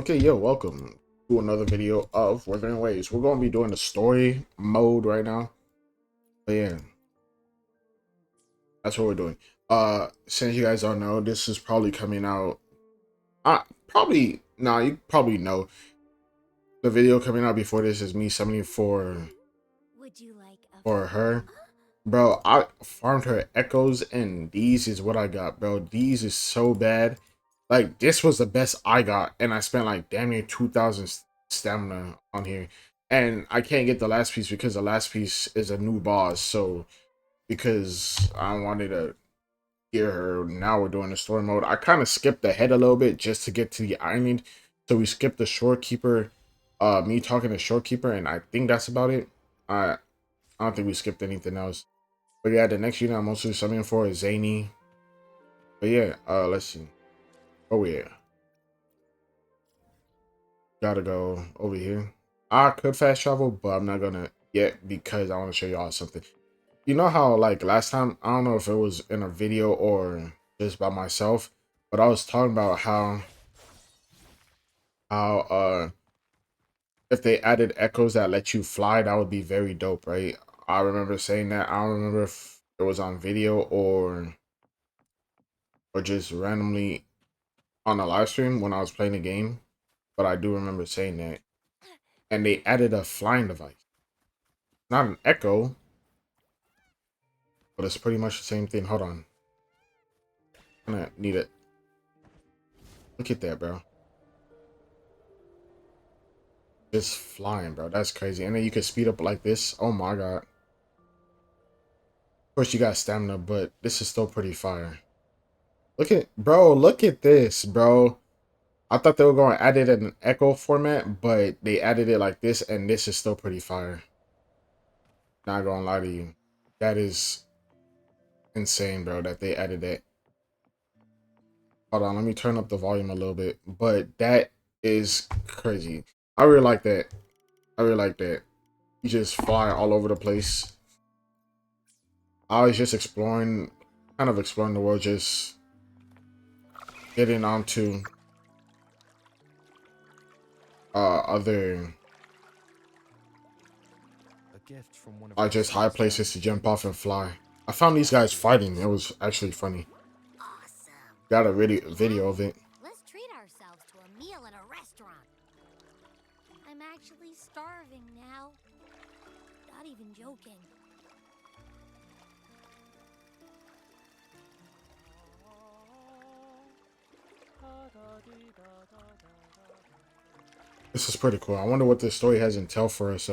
Okay, yo, welcome to another video of Wuthering Ways. We're going to be doing the story mode right now. But yeah, that's what we're doing. Since you guys don't know, this is probably coming out. You probably know. The video coming out before this is me summoning Would you like a for her. Bro, I farmed her echoes and these is what I got, bro. These is so bad. Like, this was the best I got, and I spent like damn near 2,000 stamina on here. And I can't get the last piece because the last piece is a new boss. So, because I wanted to get her, now we're doing the story mode. I kind of skipped ahead a little bit just to get to the island. So, we skipped the shorekeeper, me talking to shorekeeper, and I think that's about it. I don't think we skipped anything else. But yeah, the next unit I'm mostly summoning for is Zani. But yeah, let's see. Oh yeah. Gotta go over here. I could fast travel, but I'm not gonna yet because I want to show y'all something. You know how like last time, I don't know if it was in a video or just by myself, but I was talking about how if they added echoes that let you fly, that would be very dope, right? I remember saying that. I don't remember if it was on video or just randomly on a live stream when I was playing the game, but I do remember saying that. And they added a flying device. Not an echo, but it's pretty much the same thing. Hold on. I'm gonna need it. Look at that, bro. Just flying, bro. That's crazy. And then you can speed up like this. Oh my god. Of course, you got stamina, but this is still pretty fire. Look at, bro. Look at this, bro. I thought they were going to add it in an echo format, but they added it like this, and this is still pretty fire. Not gonna lie to you. That is insane, bro, that they added that. Hold on, let me turn up the volume a little bit. But that is crazy. I really like that. I really like that. You just fly all over the place. I was just exploring, kind of exploring the world, just getting onto other just high places to jump off and fly. I found these guys fighting. It was actually funny. awesome? Got a video Yes. of it. Let's treat ourselves to a meal at a restaurant. I'm actually starving now. Not even joking. This is pretty cool. I wonder what this story has in tell for us.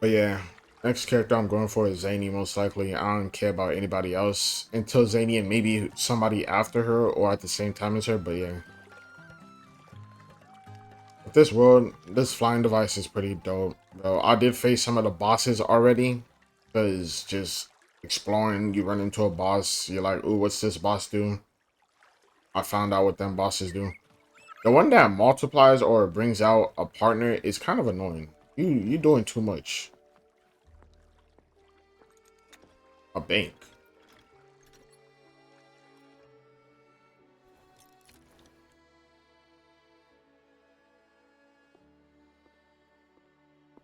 But yeah, next character I'm going for is Zani, most likely. I don't care about anybody else until Zani and maybe somebody after her or at the same time as her. But yeah, but this world, this flying device is pretty dope, bro. I did face some of the bosses already, because just exploring, you run into a boss, you're like, ooh, what's this boss do? I found out what them bosses do. The one that multiplies or brings out a partner is kind of annoying. You doing too much. A bank.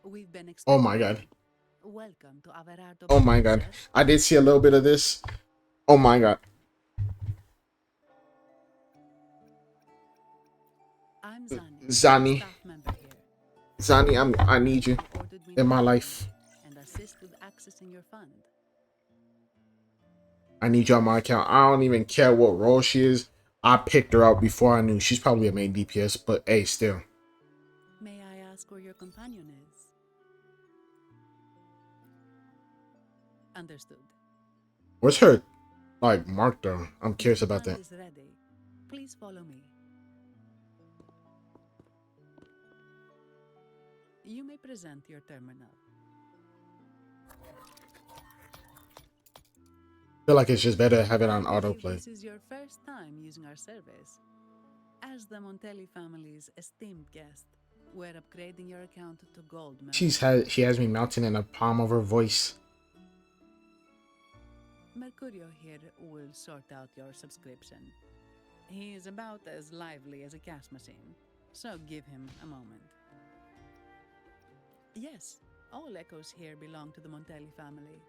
We've been Oh expecting my god. you. Welcome to Averardo Oh my god. I did see a little bit of this. Oh my god. I'm Zani, Zani. staff member here. Zani, I need you Ordered me in to my help life. you and assist with accessing your fund. I need you on my account. I don't even care what role she is. I picked her out before I knew. She's probably a main DPS, but hey, still. May I ask where your companion is? Understood. What's her, like, mark though? I'm curious Your about fund that. is ready. Please follow me. You may present your terminal. I feel like it's just better to have it on I believe autoplay. this is your first time using our service. As the Montelli family's esteemed guest, we're upgrading your account to gold member. She has me mounting in the palm of her voice. Mercurio here will sort out your subscription. He is about as lively as a cash machine, so give him a moment. Yes, all echoes here belong to the Montelli family.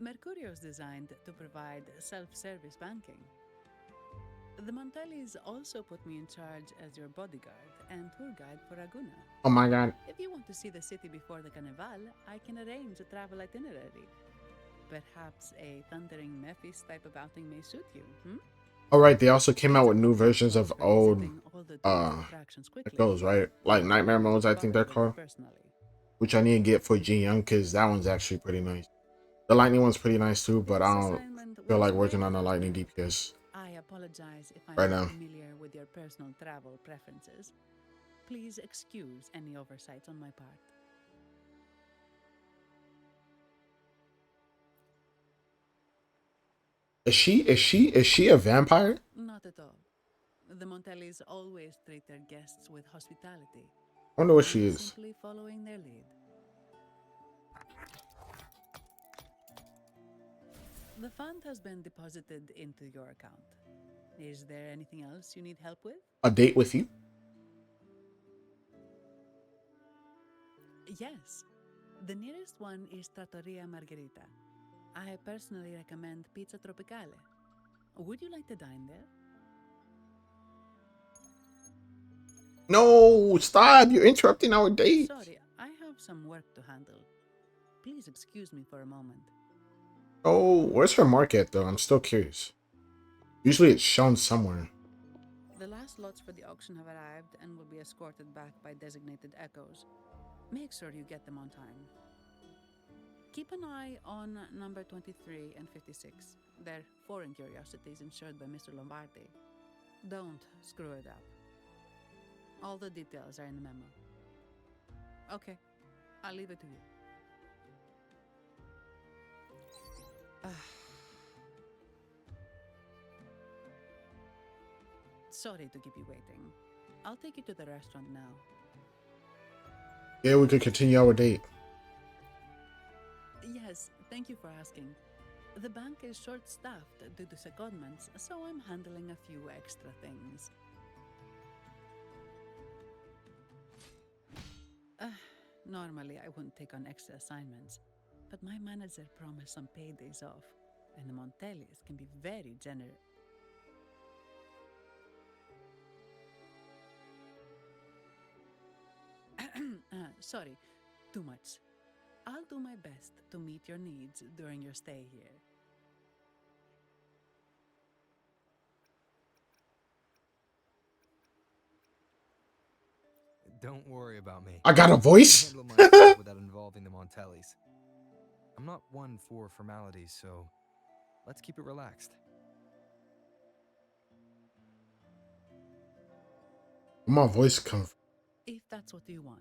Mercurio is designed to provide self-service banking. The Montellis also put me in charge as your bodyguard and tour guide for Aguna. Oh my god. If you want to see the city before the Carnival, I can arrange a travel itinerary. Perhaps a thundering Memphis type of outing may suit you, Alright, they also came It's out a with new complete versions of for old visiting all the tourist attractions quickly. those, right? Like nightmare modes, I think they're called. Personally. Which I need to get for Jin Young because that one's actually pretty nice. The lightning one's pretty nice too, but I This don't assignment feel was like working on already the lightning difficult. DPS I apologize if I'm right not now. familiar with your personal travel preferences. Please excuse any oversights on my part. Is she a vampire? Not at all. The Montellis always treat their guests with hospitality. I wonder what I she am is. simply following their lead. The fund has been deposited into your account. Is there anything else you need help with? A date with you? Yes. The nearest one is Trattoria Margherita. I personally recommend Pizza Tropicale. Would you like to dine there? No, stop! You're interrupting our date. Sorry, I have some work to handle. Please excuse me for a moment. Oh, where's her market though? I'm still curious. Usually it's shown somewhere. The last lots for the auction have arrived and will be escorted back by designated echoes. Make sure you get them on time. Keep an eye on number 23 and 56. They're foreign curiosities insured by Mr. Lombardi. Don't screw it up. All the details are in the memo. Okay, I'll leave it to you. Sorry to keep you waiting. I'll take you to the restaurant now. Yeah, we could continue our date. Yes, thank you for asking. The bank is short-staffed due to secondments, so I'm handling a few extra things. Normally, I wouldn't take on extra assignments, but my manager promised some paydays off, and the Montellis can be very generous. Sorry, too much. I'll do my best to meet your needs during your stay here. Don't worry about me. I got a I can voice? handle myself without involving the Montellis. I'm not one for formalities, so let's keep it relaxed. Where my voice come from? If that's what you want.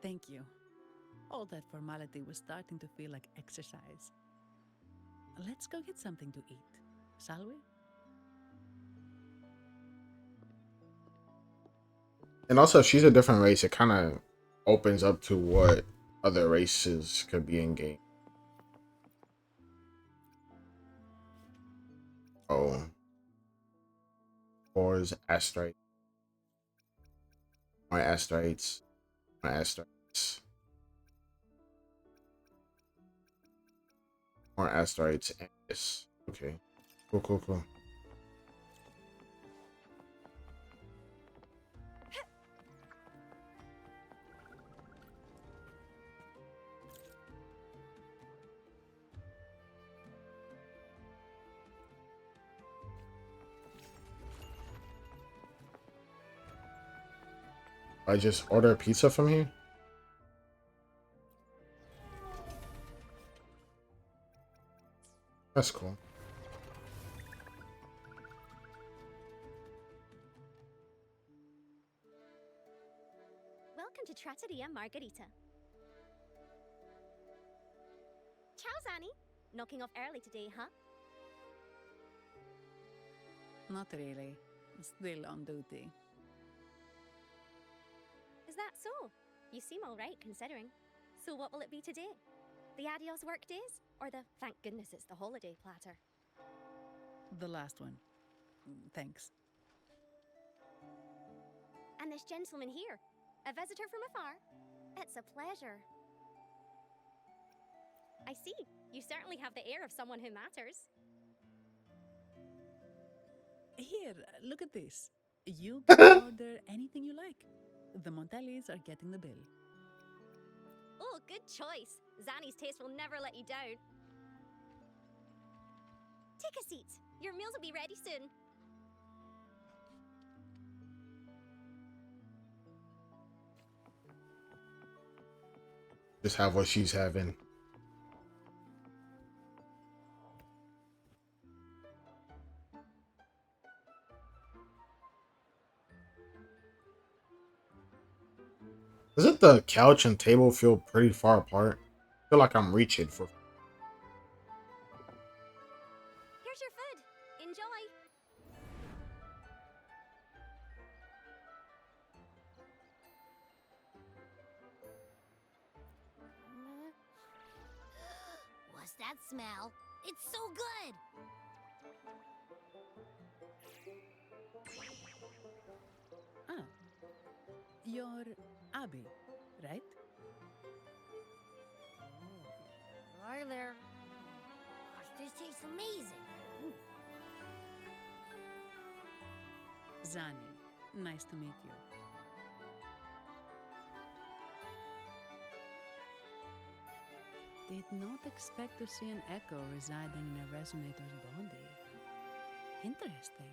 Thank you. All that formality was starting to feel like exercise. Let's go get something to eat, shall we? And also, if she's a different race, it kind of opens up to what other races could be in game. Oh. Ores, asteroids. My asteroids. My asteroids. More asteroids and this. Okay. Cool, cool, cool. I just order a pizza from here? That's cool. Welcome to Trattoria Margherita. Ciao, Zani. Knocking off early today, huh? Not really. Still on duty. Is that so? You seem all right, considering. So what will it be today? The adios work days? Or the thank goodness it's the holiday platter? The last one. Thanks. And this gentleman here, a visitor from afar? It's a pleasure. I see. You certainly have the air of someone who matters. Here, look at this. You can order anything you like. The Montellis are getting the bill. Oh, good choice. Zani's taste will never let you down. Take a seat. Your meals will be ready soon. Just have what she's having. Doesn't the couch and table feel pretty far apart? I feel like I'm reaching for. Here's your food. Enjoy. What's that smell? It's so good! Ah, you're Abby, right? Hi there. Gosh, this tastes amazing. Zani, nice to meet you. Did not expect to see an echo residing in a resonator's body. Interesting.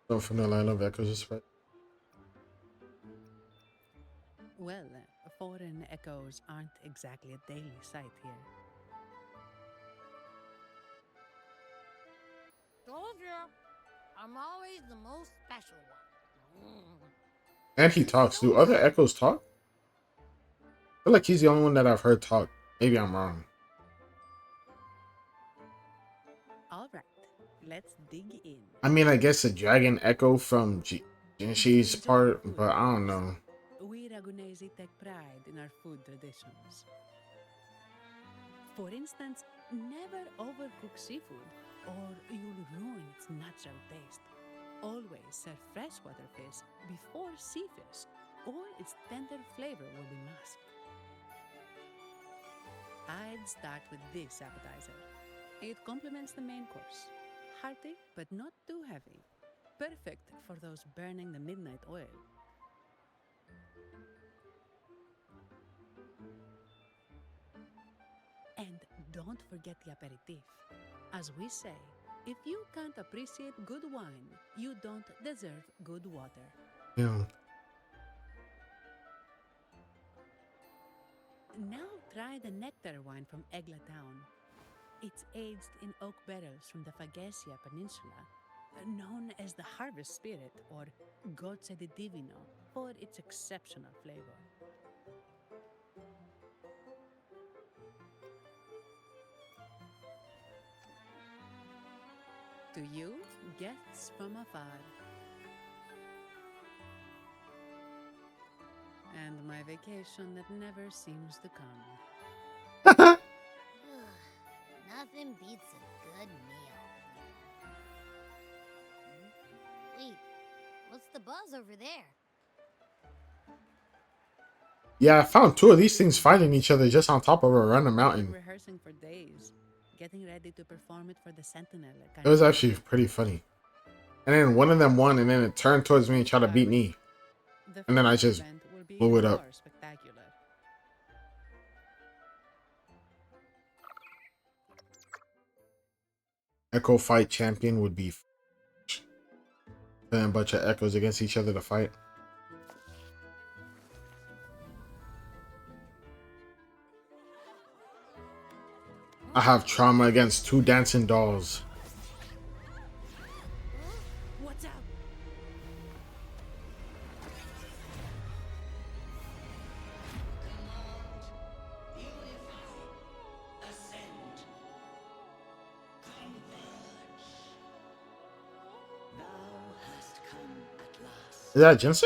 So from the line of echoes, is right. Well, foreign echoes aren't exactly a daily sight here. Told you. I'm always the most special one. And he talks. Do other echoes talk? I feel like he's the only one that I've heard talk. Maybe I'm wrong. All right, let's dig in. I mean, I guess a dragon echo from Jinshi's part, but I don't know. We Ragunesi take pride in our food traditions. For instance, never overcook seafood, or you'll ruin its natural taste. Always serve freshwater fish before sea fish, or its tender flavor will be masked. I'd start with this appetizer. It complements the main course. Hearty, but not too heavy. Perfect for those burning the midnight oil. And don't forget the aperitif. As we say, if you can't appreciate good wine, you don't deserve good water. Yeah. Now try the nectar wine from Egla Town. It's aged in oak barrels from the Fagacia Peninsula, known as the Harvest Spirit or Gache di Divino for its exceptional flavor. To you, guests from afar. And my vacation that never seems to come. Nothing beats a good meal. Wait, what's the buzz over there? Yeah, I found two of these things fighting each other just on top of a random Been mountain. rehearsing for days, getting ready to perform it for the Sentinel. It was actually pretty funny. And then one of them won, and then it turned towards me and tried to beat me. The And then I first just event will be blew it up. more spectacular. Echo fight champion would be a bunch of echoes against each other to fight. I have trauma against two dancing dolls. What's up? Is that Jinsei?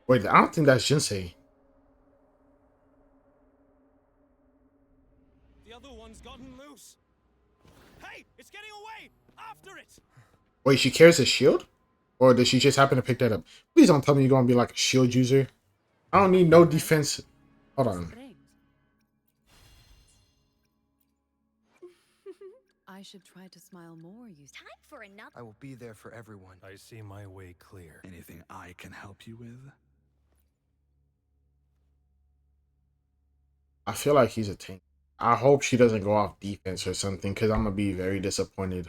Wait, I don't think that's Jinsei. The other one's gotten loose. Hey, it's getting away! After it! Wait, she carries a shield? Or did she just happen to pick that up? Please don't tell me you're gonna be like a shield user. I don't need no defense. Hold on. Springs. I should try to smile more, you Time for another. I will be there for everyone. I see my way clear. Anything I can help you with? I feel like he's a tank. I hope she doesn't go off defense or something, because I'm gonna be very disappointed.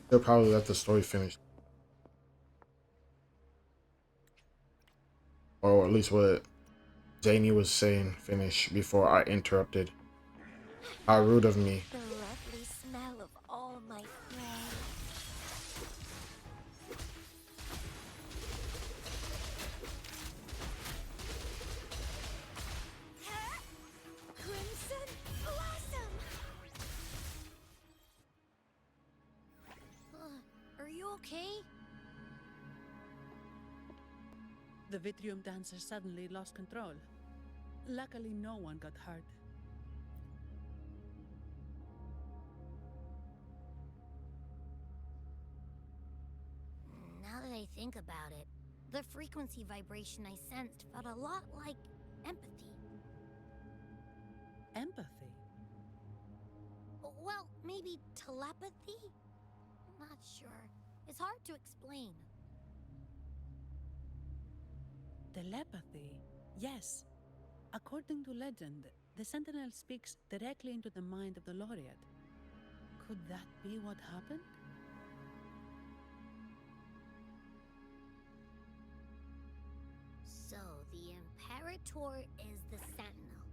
They'll probably let the story finish. Or at least what Zani was saying finish before I interrupted. How rude of me. The lovely smell of all my prey. Crimson Blossom! Are you okay? The Vitrium dancer suddenly lost control. Luckily, no one got hurt. Now that I think about it, the frequency vibration I sensed felt a lot like empathy. Empathy? Well, maybe telepathy? Not sure. It's hard to explain. Telepathy? Yes. According to legend, the Sentinel speaks directly into the mind of the Laureate. Could that be what happened? So, the Imperator is the Sentinel.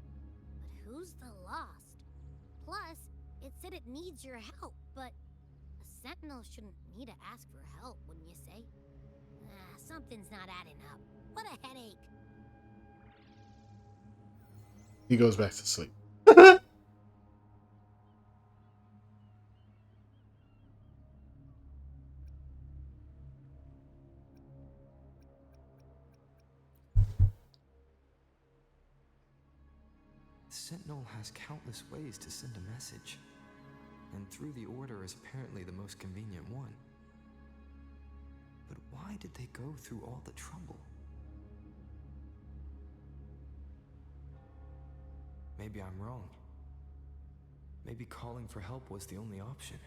But who's the Lost? Plus, it said it needs your help, but a Sentinel shouldn't need to ask for help, wouldn't you say? Something's not adding up. What a headache. He goes back to sleep. The Sentinel has countless ways to send a message, and through the Order is apparently the most convenient one. But why did they go through all the trouble? Maybe I'm wrong. Maybe calling for help was the only option.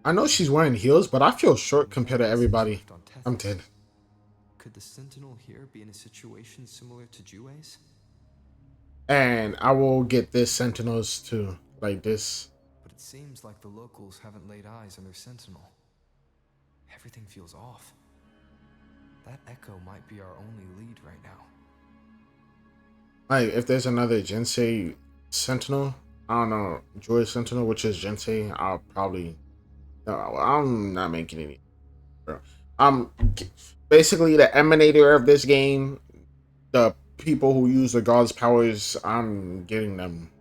I know she's wearing heels, but I feel short compared to everybody. I'm dead. Could the Sentinel here be in a situation similar to Jue's? And I will get this Sentinels too. Like this. But it seems like the locals haven't laid eyes on their Sentinel. Everything feels off. That Echo might be our only lead right now. Like, if there's another Jinsei Sentinel, I don't know, Joy Sentinel, which is Jinsei, I'll probably... No, I'm not making any... Bro. I'm basically the emanator of this game. The people who use the God's powers, I'm getting them.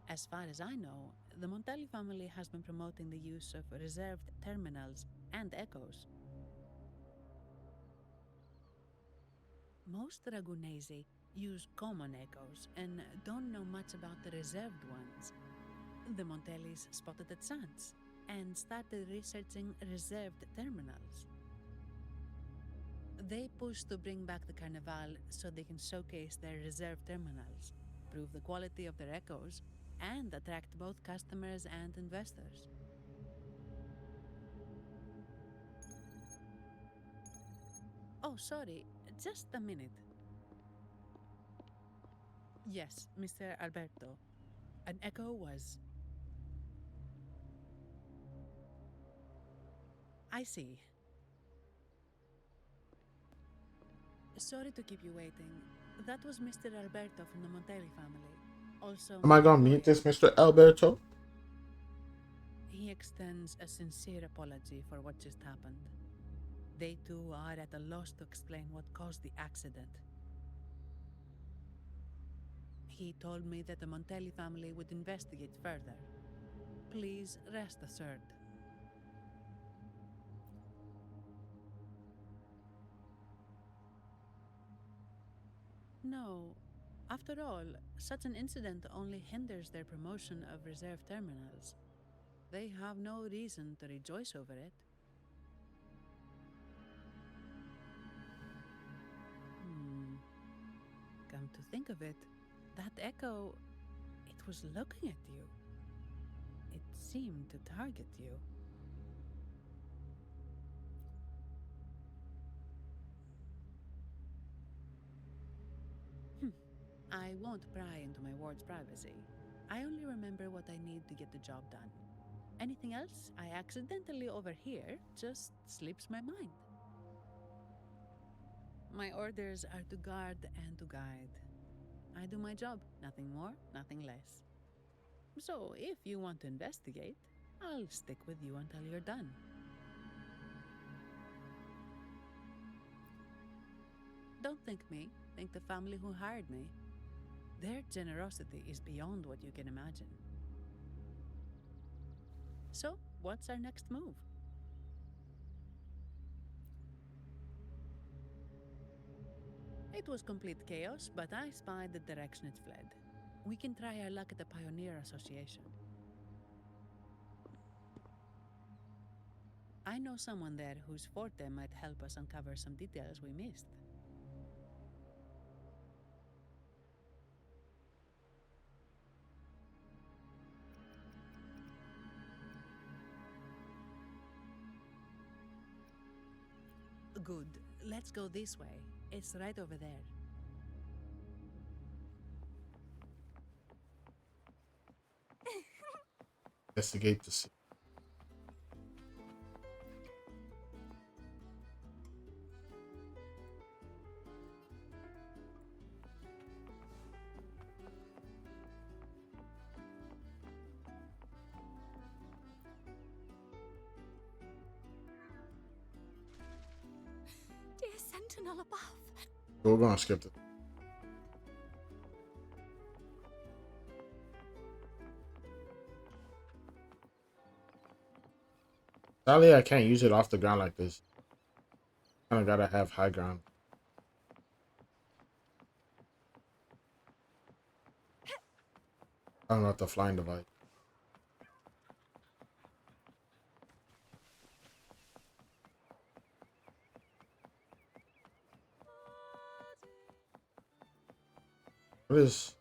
As far as I know, the Montelli family has been promoting the use of reserved terminals and echoes. Most Dragonesi use common echoes and don't know much about the reserved ones. The Montellis spotted a chance and started researching reserved terminals. They push to bring back the Carnival so they can showcase their reserved terminals, prove the quality of their echoes, and attract both customers and investors. Oh, sorry, just a minute. Yes, Mr. Alberto. An echo was... I see. Sorry to keep you waiting. That was Mr. Alberto from the Montelli family. Also, Am I gonna meet this Mr. Alberto? He extends a sincere apology for what just happened. They too are at a loss to explain what caused the accident. He told me that the Montelli family would investigate further. Please rest assured. No. After all, such an incident only hinders their promotion of reserve terminals. They have no reason to rejoice over it. Come to think of it, that echo, it was looking at you. It seemed to target you. I won't pry into my ward's privacy. I only remember what I need to get the job done. Anything else I accidentally overhear just slips my mind. My orders are to guard and to guide. I do my job, nothing more, nothing less. So if you want to investigate, I'll stick with you until you're done. Don't thank me, thank the family who hired me. Their generosity is beyond what you can imagine. So, what's our next move? It was complete chaos, but I spied the direction it fled. We can try our luck at the Pioneer Association. I know someone there whose forte might help us uncover some details we missed. Good. Let's go this way. It's right over there. Investigate the scene. Dear Sentinel above. We're gonna skip it. Sadly, I can't use it off the ground like this. Kinda gotta have high ground. I don't know what the flying device. What is?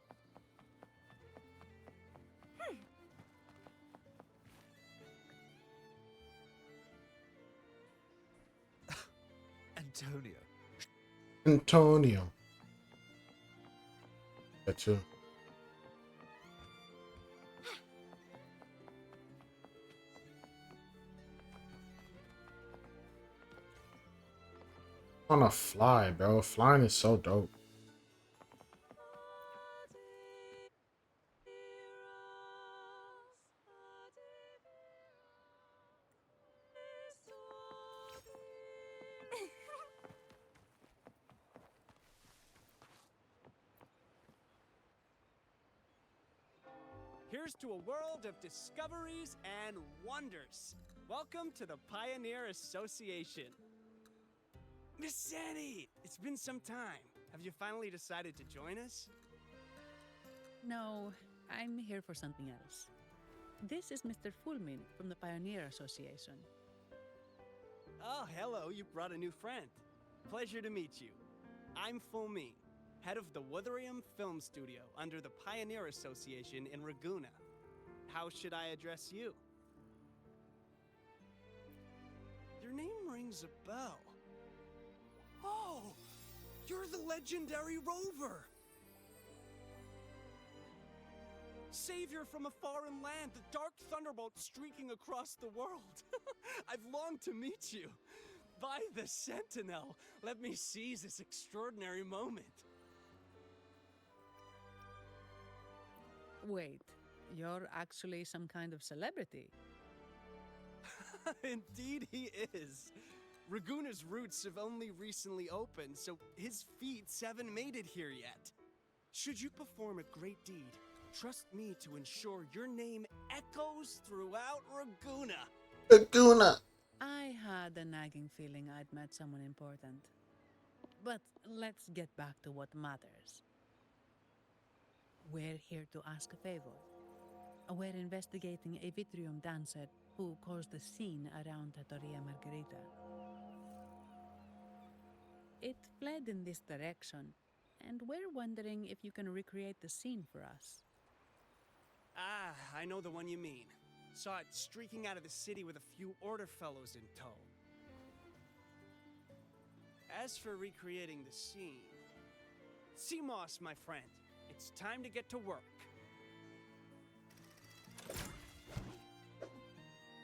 Antonio. Antonio. That too. On a fly, bro. Flying is so dope. Here's to a world of discoveries and wonders. Welcome to the Pioneer Association. Miss Zani, it's been some time. Have you finally decided to join us? No, I'm here for something else. This is Mr. Fulmin from the Pioneer Association. Oh, hello, you brought a new friend. Pleasure to meet you. I'm Fulmin, head of the Wuthering Film Studio under the Pioneer Association in Ragusa. How should I address you? Your name rings a bell. Oh, you're the legendary Rover! Savior from a foreign land, the dark thunderbolt streaking across the world. I've longed to meet you. By the Sentinel, let me seize this extraordinary moment. Wait, you're actually some kind of celebrity? Indeed he is. Raguna's roots have only recently opened, so his feet haven't made it here yet. Should you perform a great deed, trust me to ensure your name echoes throughout Raguna. Laguna. I had a nagging feeling I'd met someone important. But let's get back to what matters. We're here to ask a favor. We're investigating a Vitrium dancer who caused a scene around Trattoria Margherita. It fled in this direction, and we're wondering if you can recreate the scene for us. Ah, I know the one you mean. Saw it streaking out of the city with a few order fellows in tow. As for recreating the scene... Seamoss, my friend, it's time to get to work.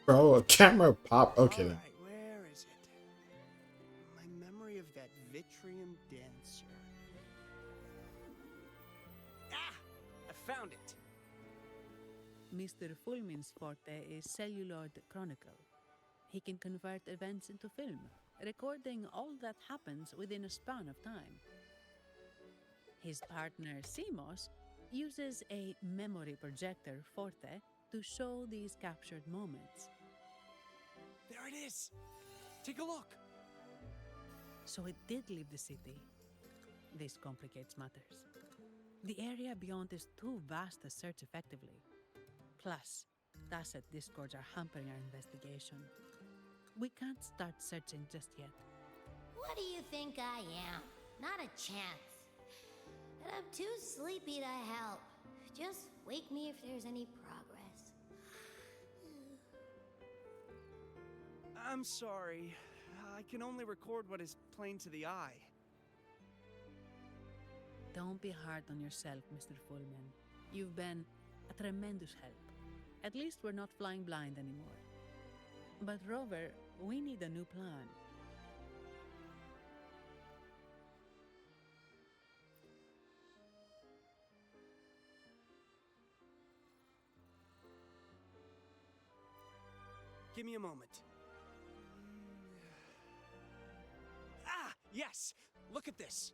Bro, a camera pop. Okay. All right, where is it? My memory of that Vitrium dancer. Ah! I found it! Mr. Fulmin's forte is Celluloid Chronicle. He can convert events into film, recording all that happens within a span of time. His partner, Seamoss, uses a memory projector, Forte, to show these captured moments. There it is! Take a look! So it did leave the city. This complicates matters. The area beyond is too vast to search effectively. Plus, Tacet discords are hampering our investigation. We can't start searching just yet. What do you think I am? Not a chance. And I'm too sleepy to help. Just wake me if there's any progress. I'm sorry. I can only record what is plain to the eye. Don't be hard on yourself, Mr. Fullman. You've been a tremendous help. At least we're not flying blind anymore. But Rover, we need a new plan. Give me a moment. Ah, yes! Look at this!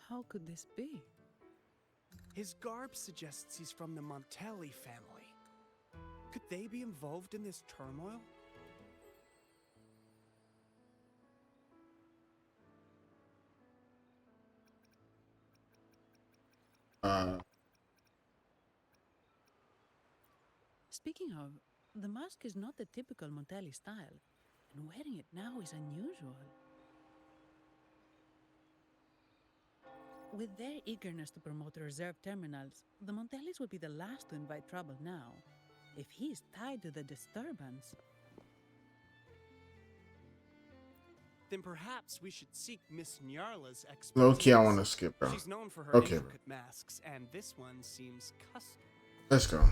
How could this be? His garb suggests he's from the Montelli family. Could they be involved in this turmoil? Speaking of, the mask is not the typical Montelli style, and wearing it now is unusual. With their eagerness to promote reserve terminals, the Montellis would be the last to invite trouble now. If he's tied to the disturbance... Then perhaps we should seek Miss Nyarla's expertise. Low-key, I want to skip, bro. She's known for her Okay, intricate masks, and this one seems custom. Let's go.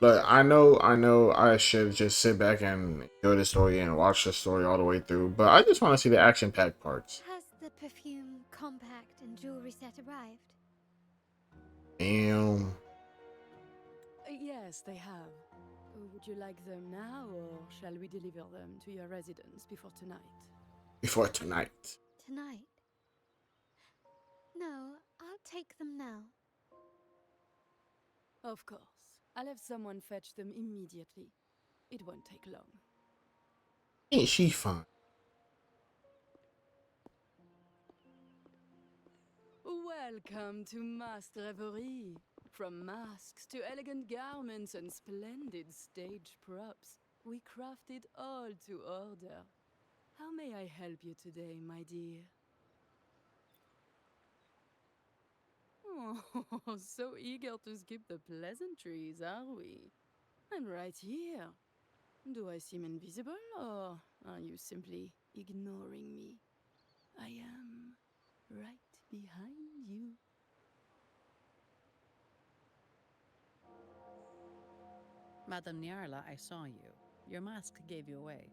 Look, I know I should just sit back and enjoy the story and watch the story all the way through, but I just want to see the action-packed parts. Has the perfume, compact, and jewelry set arrived? Damn. Yes, they have. Would you like them now, or shall we deliver them to your residence before tonight? Before tonight. Tonight? No, I'll take them now. Of course. I'll have someone fetch them immediately. It won't take long. Ain't she fine? Welcome to Masked Reverie. From masks to elegant garments and splendid stage props, we craft it all to order. How may I help you today, my dear? Oh, so eager to skip the pleasantries, are we? I'm right here. Do I seem invisible, or are you simply ignoring me? I am right behind you. Madame Nyarla, I saw you. Your mask gave you away.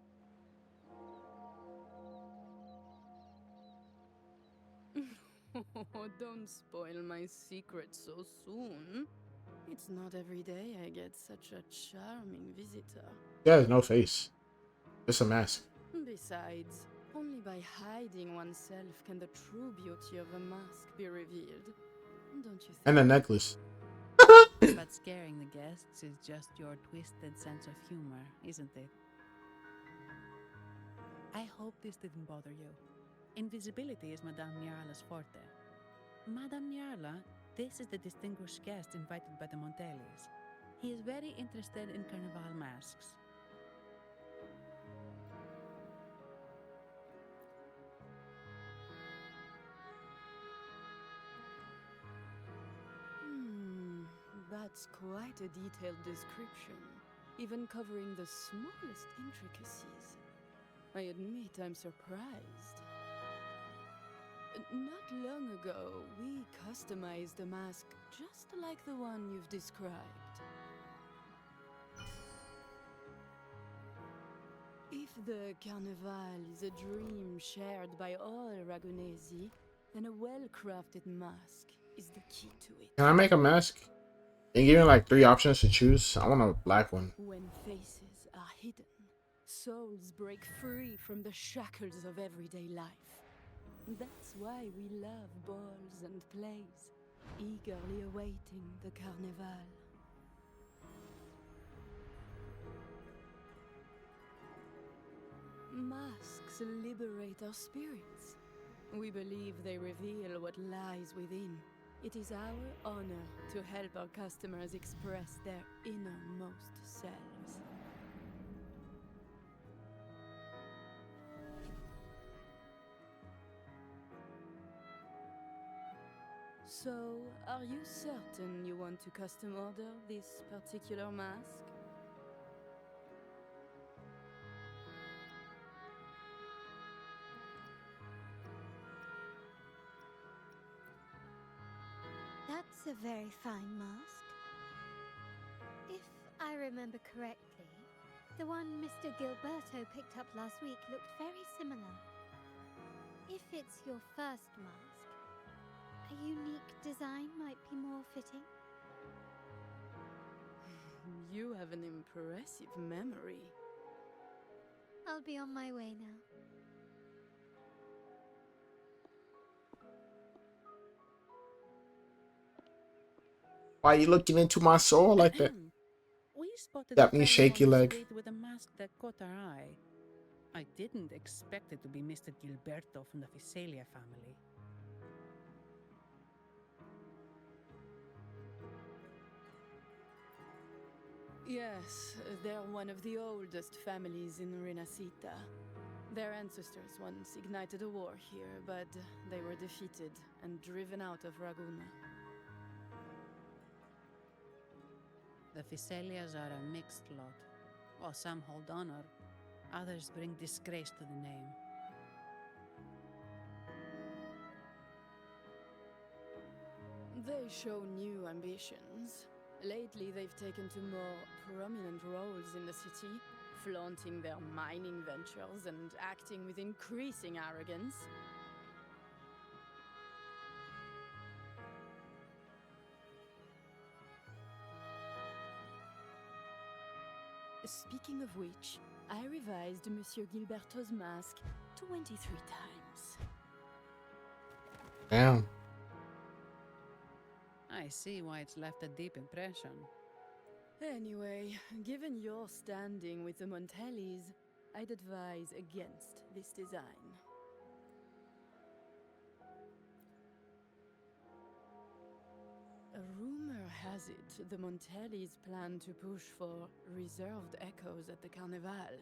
Oh, don't spoil my secret so soon. It's not every day I get such a charming visitor. She has no face. Just a mask. Besides, only by hiding oneself can the true beauty of a mask be revealed. Don't you think? And a necklace. But scaring the guests is just your twisted sense of humor, isn't it? I hope this didn't bother you. Invisibility is Madame Nyarla's forte. Madame Nyarla, this is the distinguished guest invited by the Montellis. He is very interested in carnival masks. That's quite a detailed description, even covering the smallest intricacies. I admit I'm surprised. Not long ago, we customized a mask just like the one you've described. If the Carnival is a dream shared by all Ragunesi, then a well-crafted mask is the key to it. Can I make a mask? And give me like 3 options to choose. I want a black one. When faces are hidden, souls break free from the shackles of everyday life. That's why we love balls and plays, eagerly awaiting the Carnival. Masks liberate our spirits. We believe they reveal what lies within. It is our honor to help our customers express their innermost selves. So, are you certain you want to custom order this particular mask? That's a very fine mask. If I remember correctly, the one Mr. Gilberto picked up last week looked very similar. If it's your first mask, a unique design might be more fitting. You have an impressive memory. I'll be on my way now. Why are you looking into my soul like that? We spotted That a means fellow shaky on the leg. street with a mask that caught our eye. I didn't expect it to be Mr. Gilberto from the Fisalia family. Yes, they're one of the oldest families in Renacita. Their ancestors once ignited a war here, but they were defeated and driven out of Raguna. The Fisalias are a mixed lot. While some hold honor, others bring disgrace to the name. They show new ambitions. Lately, they've taken to more prominent roles in the city, flaunting their mining ventures and acting with increasing arrogance. Speaking of which, I revised Monsieur Gilberto's mask 23 times. Damn. I see why it's left a deep impression. Anyway, given your standing with the Montellis, I'd advise against this design. A rumor has it the Montellis plan to push for reserved echoes at the Carnival.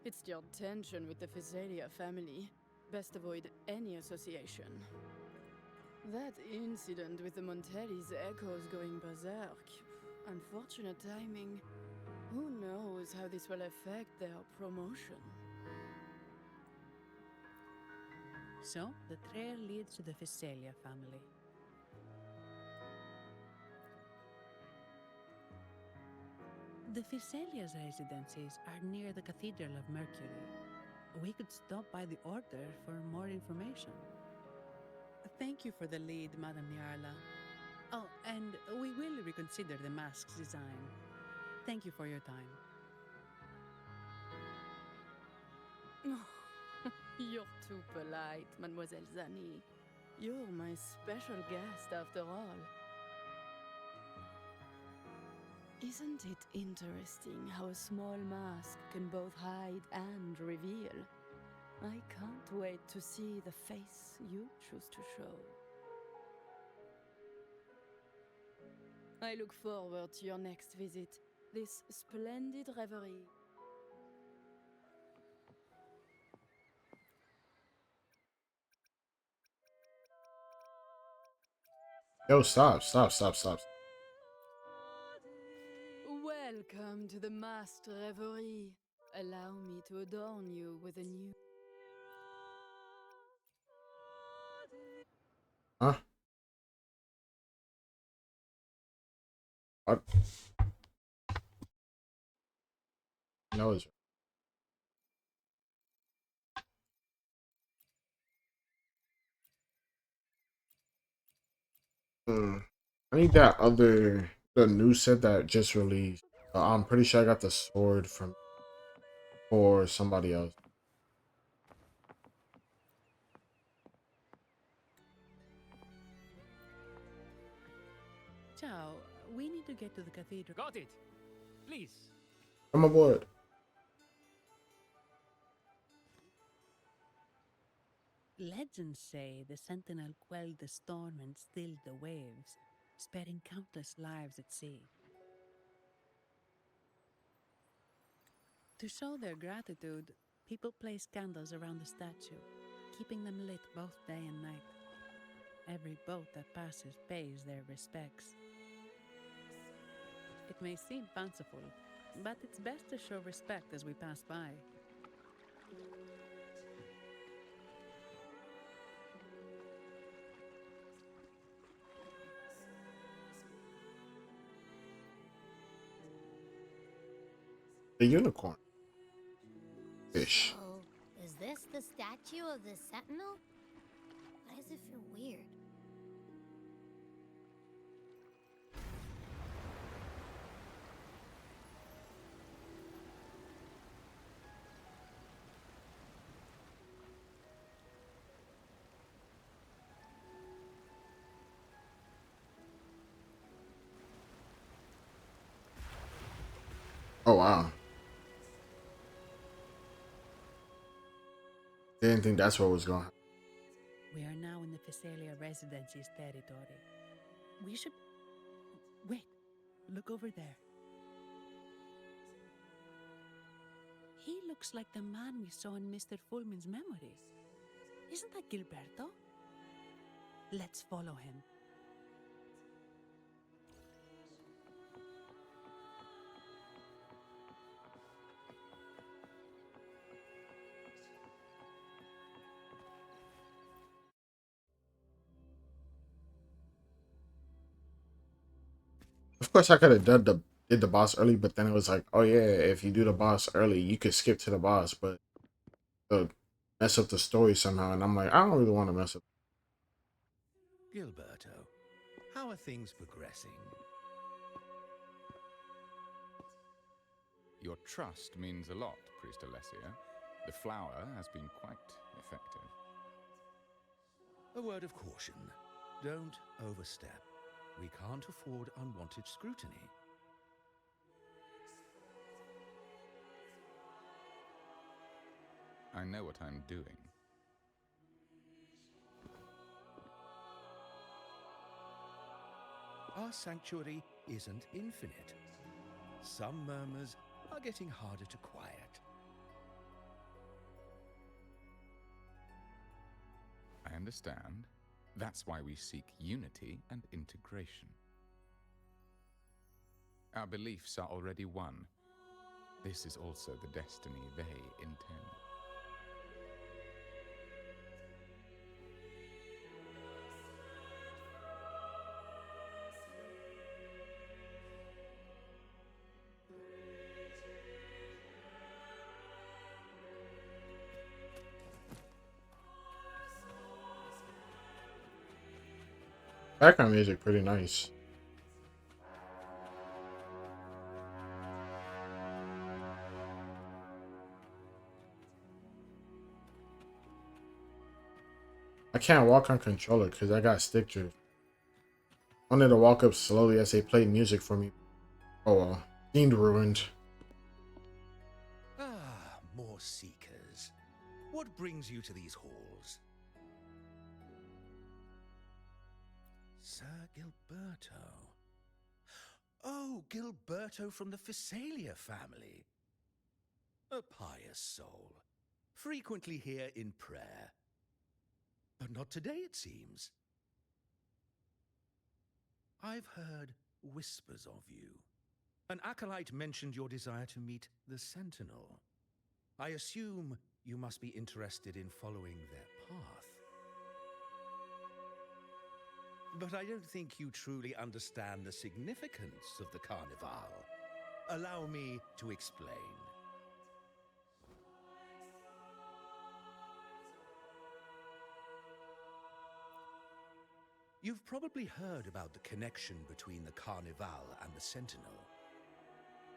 It's your tension with the Fisalia family. Best avoid any association. That incident with the Montellis' echoes going berserk. Unfortunate timing. Who knows how this will affect their promotion? So, the trail leads to the Fisalia family. The Fisalia's residences are near the Cathedral of Mercury. We could stop by the Order for more information. Thank you for the lead, Madame Yarla. Oh, and we will reconsider the mask's design. Thank you for your time. You're too polite, Mademoiselle Zani. You're my special guest after all. Isn't it interesting how a small mask can both hide and reveal? I can't wait to see the face you choose to show. I look forward to your next visit, this splendid reverie. Yo, stop. Welcome to the masked reverie. Allow me to adorn you with a new... Huh? What? No, it's I need that the new set that just released. I'm pretty sure I got the sword from for somebody else. Ciao, we need to get to the cathedral. Got it. Please. Come aboard. Legends say the sentinel quelled the storm and stilled the waves, sparing countless lives at sea. To show their gratitude, people place candles around the statue, keeping them lit both day and night. Every boat that passes pays their respects. It may seem fanciful, but it's best to show respect as we pass by. The unicorn. Fish. So, is this the statue of the sentinel? Why does it feel weird? Oh wow. Didn't think that's what was going to happen. We are now in the Physalia residency's territory. We should... Wait, look over there. He looks like the man we saw in Mr. Fulmin's memories. Isn't that Gilberto? Let's follow him. Of course I could have did the boss early, but then it was like, oh yeah, if you do the boss early, you could skip to the boss, but mess up the story somehow, and I'm like, I don't really want to mess up. Gilberto, how are things progressing? Your trust means a lot, Priest Alessia. The flower has been quite effective. A word of caution. Don't overstep. We can't afford unwanted scrutiny. I know what I'm doing. Our sanctuary isn't infinite. Some murmurs are getting harder to quiet. I understand. That's why we seek unity and integration. Our beliefs are already one. This is also the destiny they intend. Background music pretty nice. I can't walk on controller because I got stick drift. I wanted to walk up slowly as they played music for me. Oh well. Seemed ruined. Ah, more seekers. What brings you to these halls? Sir Gilberto. Oh, Gilberto from the Physalia family. A pious soul. Frequently here in prayer. But not today, it seems. I've heard whispers of you. An acolyte mentioned your desire to meet the Sentinel. I assume you must be interested in following their path. But I don't think you truly understand the significance of the Carnival. Allow me to explain. You've probably heard about the connection between the Carnival and the Sentinel.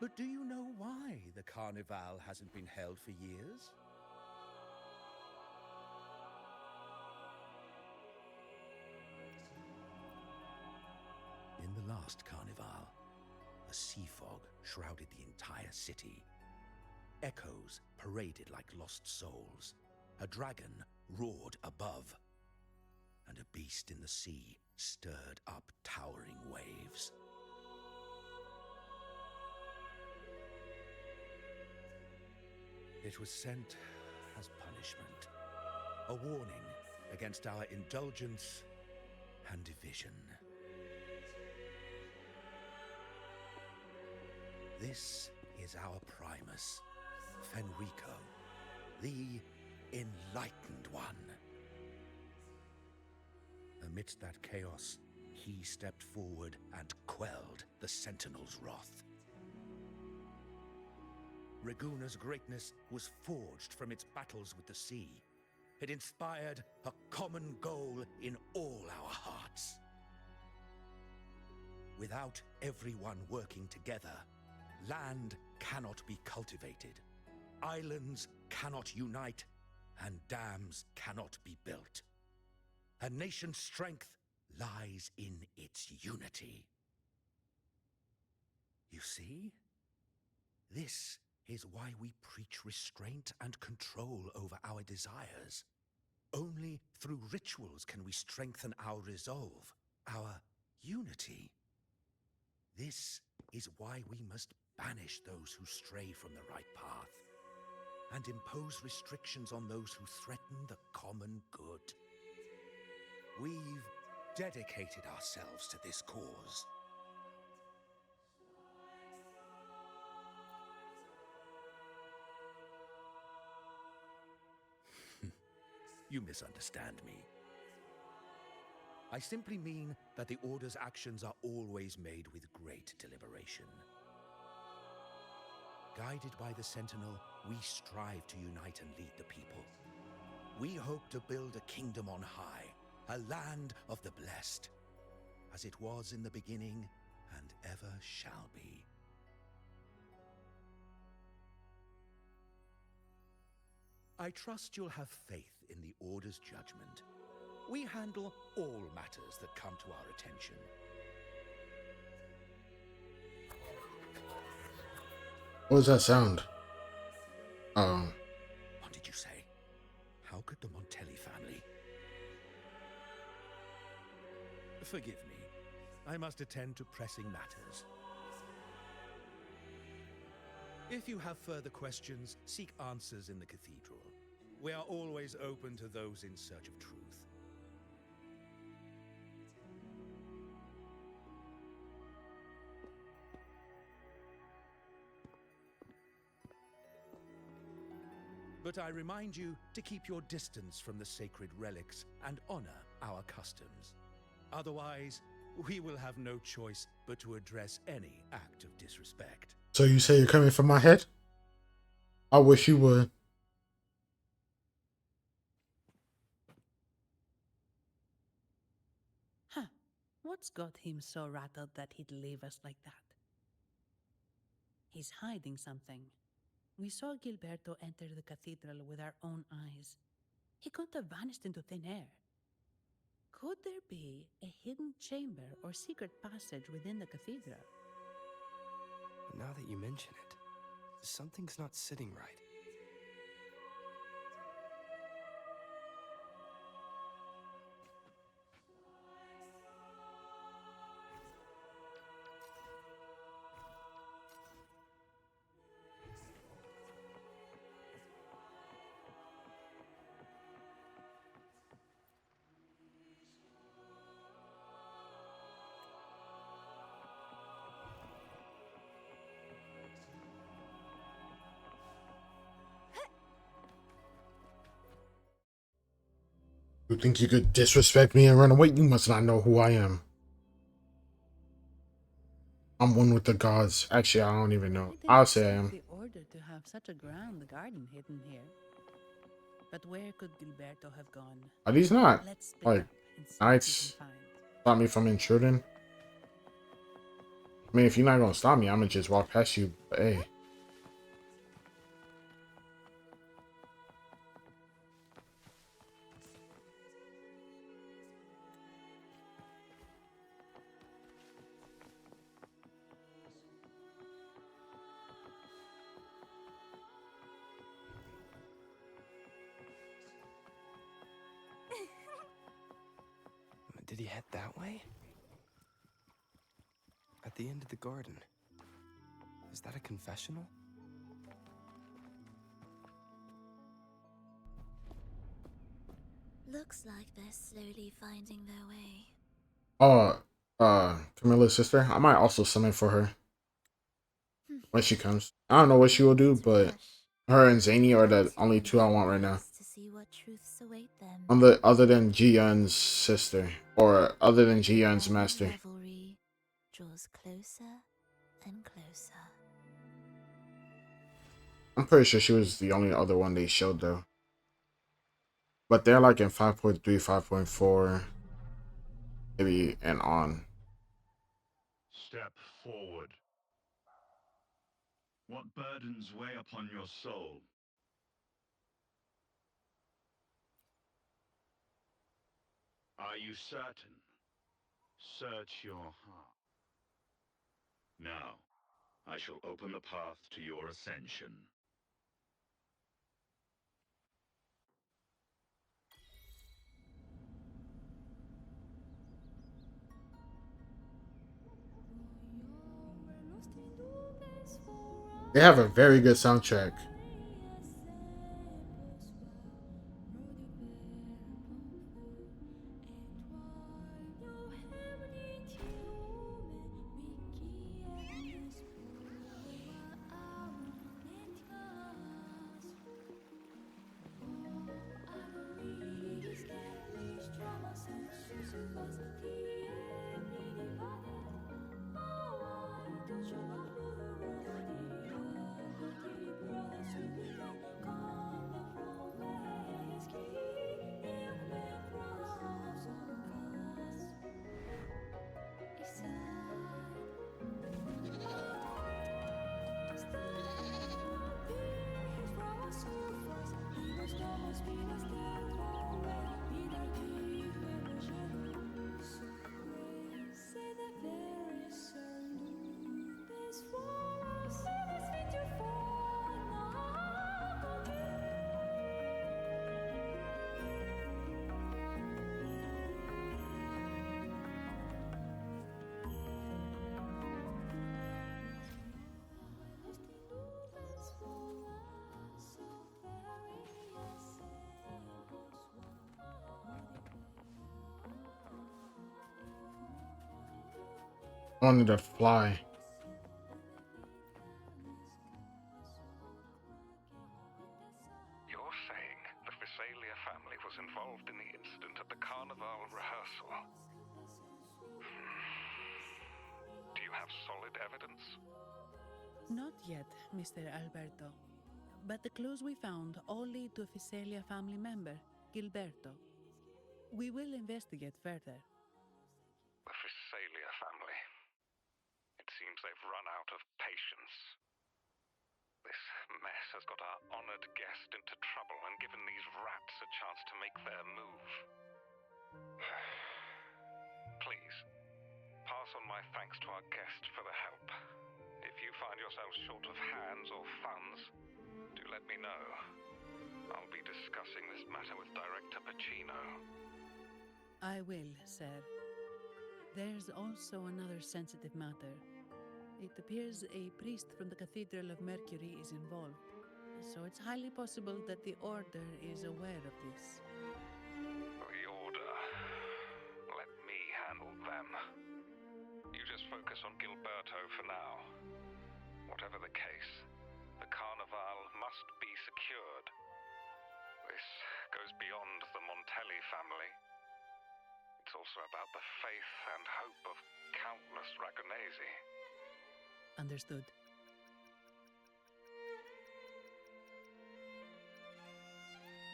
But do you know why the Carnival hasn't been held for years? In the last Carnival, a sea fog shrouded the entire city. Echoes paraded like lost souls. A dragon roared above. And a beast in the sea stirred up towering waves. It was sent as punishment, a warning against our indulgence and division. This is our Primus, Fenrico, the Enlightened One. Amidst that chaos, he stepped forward and quelled the Sentinel's wrath. Raguna's greatness was forged from its battles with the sea. It inspired a common goal in all our hearts. Without everyone working together, land cannot be cultivated, islands cannot unite, and dams cannot be built. A nation's strength lies in its unity. You see? This is why we preach restraint and control over our desires. Only through rituals can we strengthen our resolve, our unity. This is why we must banish those who stray from the right path, and impose restrictions on those who threaten the common good. We've dedicated ourselves to this cause. You misunderstand me. I simply mean that the Order's actions are always made with great deliberation. Guided by the Sentinel, we strive to unite and lead the people. We hope to build a kingdom on high, a land of the blessed, as it was in the beginning and ever shall be. I trust you'll have faith in the Order's judgment. We handle all matters that come to our attention. What was that sound? What did you say? How could the Montelli family? Forgive me. I must attend to pressing matters. If you have further questions, seek answers in the cathedral. We are always open to those in search of truth. But I remind you to keep your distance from the sacred relics and honor our customs. Otherwise, we will have no choice but to address any act of disrespect. So you say you're coming for my head? I wish you would. What's got him so rattled that he'd leave us like that? He's hiding something. We saw Gilberto enter the cathedral with our own eyes. He couldn't have vanished into thin air. Could there be a hidden chamber or secret passage within the cathedral? Now that you mention it, something's not sitting right. You think you could disrespect me and run away? You must not know who I am. I'm one with the gods. Actually, I don't even know. I'll say I am. The order to have such a grand garden hidden here. But where could Gilberto have gone? Are these not Let's split like up and see what we knights? can find. Stop me from intruding. I mean, if you're not gonna stop me, I'm gonna just walk past you. But hey. Did he head that way? At the end of the garden. Is that a confessional? Looks like they're slowly finding their way. Camilla's sister. I might also summon for her when she comes. I don't know what she will do, but her and Zani are the only two I want right now. To see what truths await them. Other than Ji-Yun's sister, or other than Ji-Yun's master. Revelry draws closer and closer. I'm pretty sure she was the only other one they showed though. But they're like in 5.3, 5.4, maybe and on. Step forward. What burdens weigh upon your soul? Are you certain? Search your heart. Now, I shall open the path to your ascension. They have a very good soundtrack. I wanted to fly. You're saying the Visalia family was involved in the incident at the carnival rehearsal? Do you have solid evidence? Not yet, Mr. Alberto. But the clues we found all lead to a Visalia family member, Gilberto. We will investigate further. The out of patience. This mess has got our honored guest into trouble and given these rats a chance to make their move. Please, pass on my thanks to our guest for the help. If you find yourselves short of hands or funds, do let me know. I'll be discussing this matter with Director Pacino. I will, sir. There's also another sensitive matter. It appears a priest from the Cathedral of Mercury is involved, so it's highly possible that the Order is aware of this. The Order. Let me handle them. You just focus on Gilberto for now. Whatever the case, the Carnival must be secured. This goes beyond the Montelli family. It's also about the faith and hope of countless Ragonesi. Understood.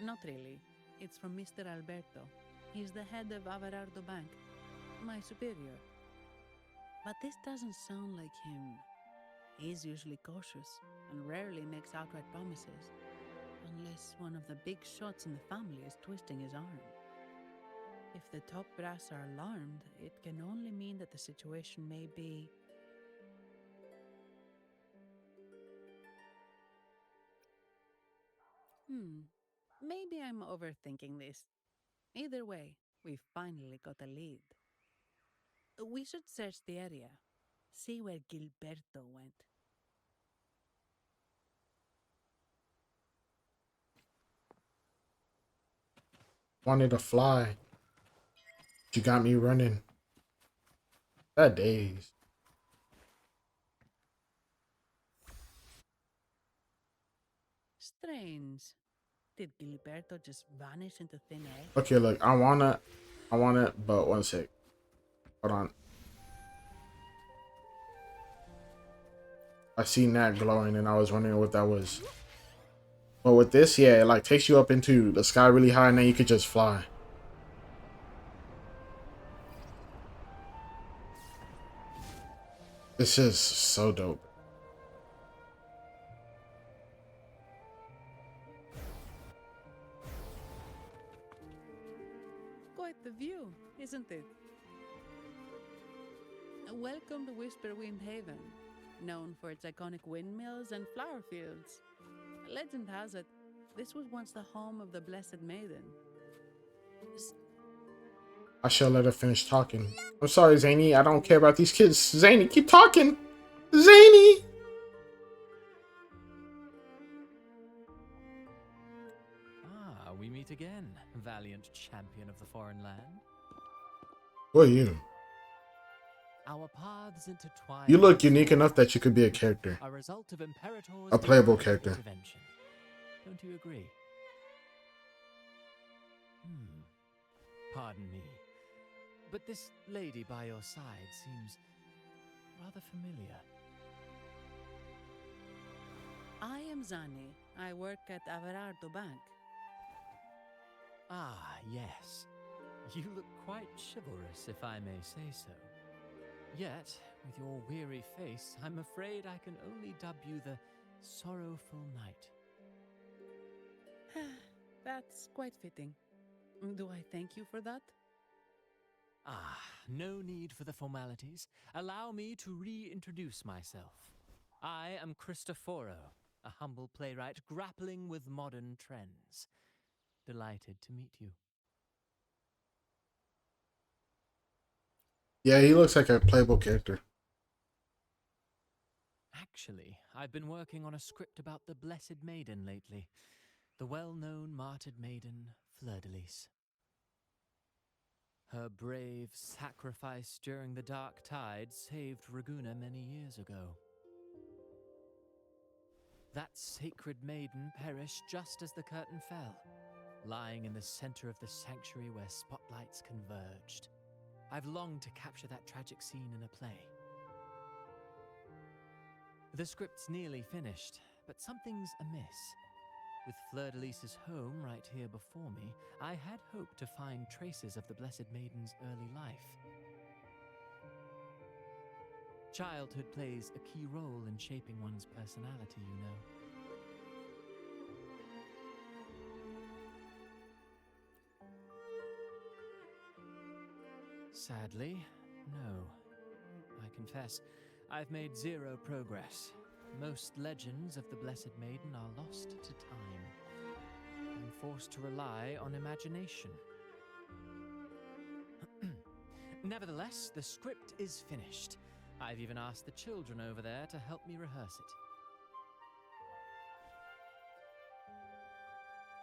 Not really. It's from Mr. Alberto. He's the head of Averardo Bank, my superior. But this doesn't sound like him. He's usually cautious and rarely makes outright promises, unless one of the big shots in the family is twisting his arm. If the top brass are alarmed, it can only mean that the situation may be... Maybe I'm overthinking this. Either way, we finally got a lead. We should search the area, see where Gilberto went. Wanted to fly. You got me running. That days. Strange. Did Gilberto just vanish into thin air? Okay, look, I want it, but one sec. Hold on. I seen that glowing and I was wondering what that was. But with this, yeah, it like takes you up into the sky really high and then you could just fly. This is so dope. Quite the view, isn't it? Welcome to Whisperwind Haven, known for its iconic windmills and flower fields. Legend has it, this was once the home of the Blessed Maiden. I shall let her finish talking. I'm sorry, Zani. I don't care about these kids. Zani, keep talking. Zani! Ah, we meet again, valiant champion of the foreign land. Who are you? Our paths intertwine. You look unique enough that you could be a character. A result of Imperator's A playable deliberate character. intervention. Don't you agree? Pardon me, but this lady by your side seems rather familiar. I am Zani. I work at Averardo Bank. Ah, yes. You look quite chivalrous, if I may say so. Yet, with your weary face, I'm afraid I can only dub you the Sorrowful Knight. That's quite fitting. Do I thank you for that? Ah, no need for the formalities. Allow me to reintroduce myself. I am Cristoforo, a humble playwright grappling with modern trends. Delighted to meet you. Yeah, he looks like a playable character. Actually, I've been working on a script about the Blessed Maiden lately. The well-known martyred maiden, Fleur-de-Lis. Her brave sacrifice during the Dark Tide saved Ragunna many years ago. That sacred maiden perished just as the curtain fell, lying in the center of the sanctuary where spotlights converged. I've longed to capture that tragic scene in a play. The script's nearly finished, but something's amiss. With Fleur-de-Lis's home right here before me, I had hoped to find traces of the Blessed Maiden's early life. Childhood plays a key role in shaping one's personality, you know. Sadly, no. I confess, I've made zero progress. Most legends of the Blessed Maiden are lost to time. I'm forced to rely on imagination. Nevertheless, the script is finished. I've even asked the children over there to help me rehearse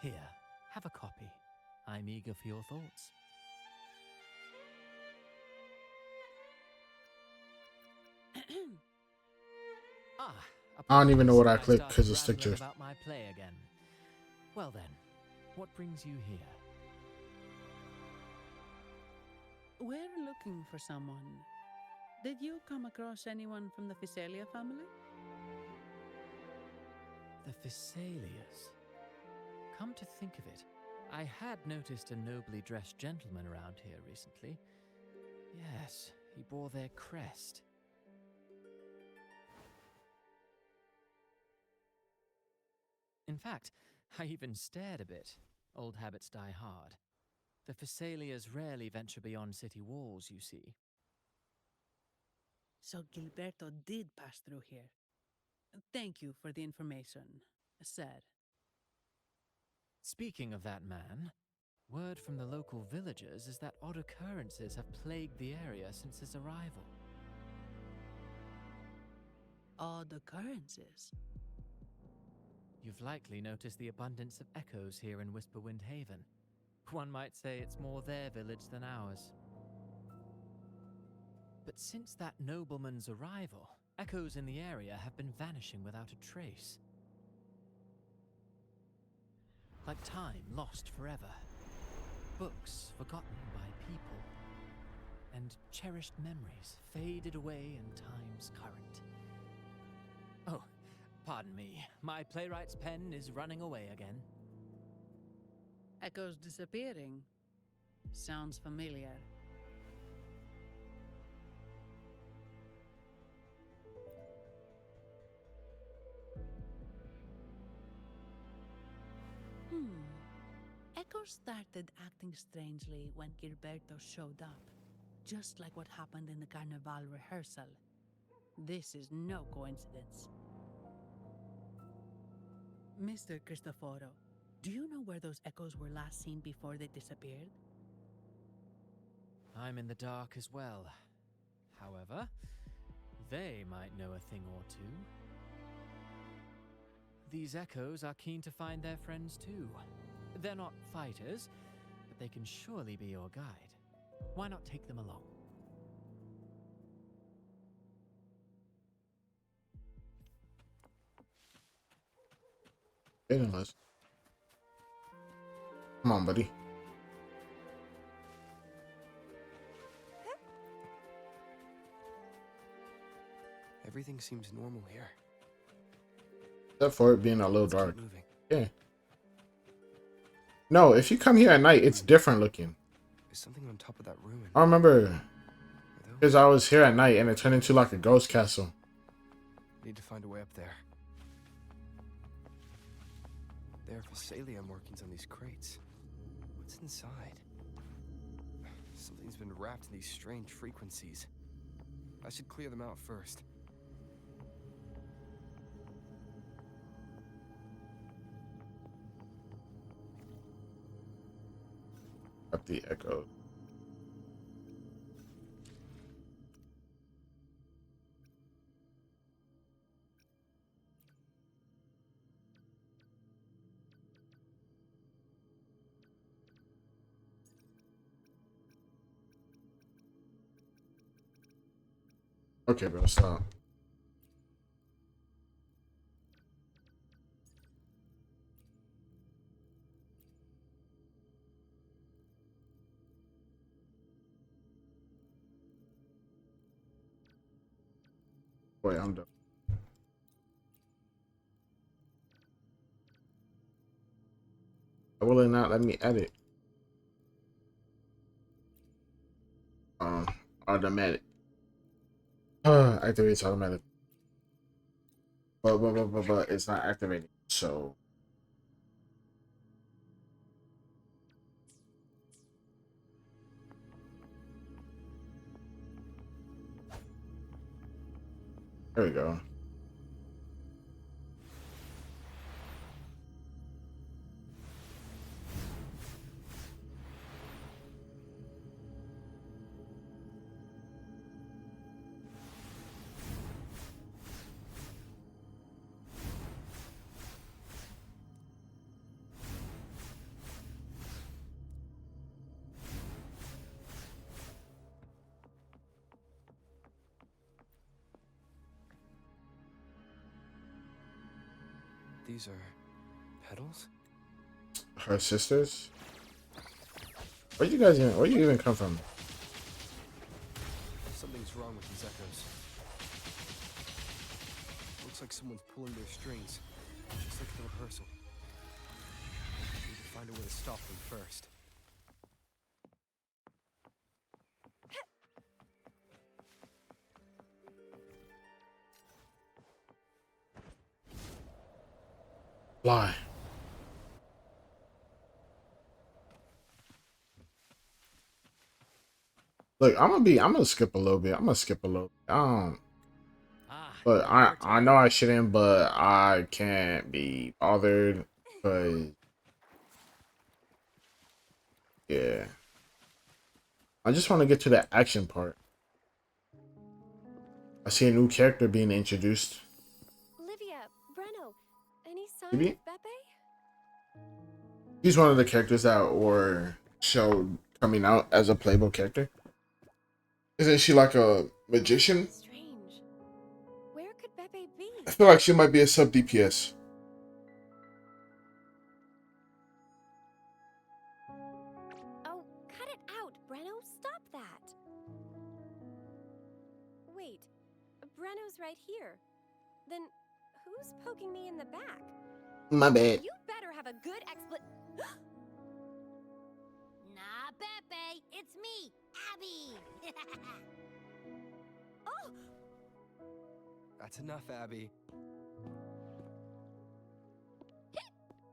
it. Here, have a copy. I'm eager for your thoughts. I don't even know what I apologies. clicked because of started stick rambling drift. about my play again. Well then, what brings you here? We're looking for someone. Did you come across anyone from the Physalia family? The Physalias. Come to think of it, I had noticed a nobly dressed gentleman around here recently. Yes, he bore their crest. In fact, I even stared a bit. Old habits die hard. The Physalias rarely venture beyond city walls, you see. So Gilberto did pass through here. Thank you for the information, sir. Speaking of that man, word from the local villagers is that odd occurrences have plagued the area since his arrival. Odd occurrences? You've likely noticed the abundance of echoes here in Whisperwind Haven. One might say it's more their village than ours. But since that nobleman's arrival, echoes in the area have been vanishing without a trace. Like time lost forever. Books forgotten by people. And cherished memories faded away in time's current. Oh, pardon me. My playwright's pen is running away again. Echoes disappearing. Sounds familiar. Echoes started acting strangely when Gilberto showed up. Just like what happened in the Carnival rehearsal. This is no coincidence. Mr. Cristoforo, do you know where those echoes were last seen before they disappeared? I'm in the dark as well. However, they might know a thing or two. These echoes are keen to find their friends too. They're not fighters, but they can surely be your guide. Why not take them along? Anyways. Come on, buddy. Everything seems normal here. Except for it being a little dark. Yeah. No, if you come here at night, it's different looking. There's something on top of that ruin. I remember because I was here at night and it turned into like a ghost castle. Need to find a way up there. There are Physalia markings on these crates. What's inside? Something's been wrapped in these strange frequencies. I should clear them out first. Up the echo. Okay, bro, stop. Wait, I'm done. Will it not let me edit? Automatic. Activates automatic. But it's not activating. So there we go. These are petals? Her sisters? Where you even come from? Something's wrong with these echoes. Looks like someone's pulling their strings, just like the rehearsal. Need to find a way to stop them first. Fly. Look, I'm gonna skip a little bit. I'm gonna skip a little bit. But I know I shouldn't, but I can't be bothered because yeah. I just want to get to the action part. I see a new character being introduced. Livia, Breno, any sign Maybe? of Beppe? He's one of the characters that were showed coming out as a playable character. Isn't she like a magician? Strange. Where could Beppe be? I feel like she might be a sub DPS. Oh, cut it out, Breno. Stop that. Wait, Breno's right here. Then who's poking me in the back? My bad. You better have a good Nah, Beppe, it's me, Abby. Oh! That's enough, Abby.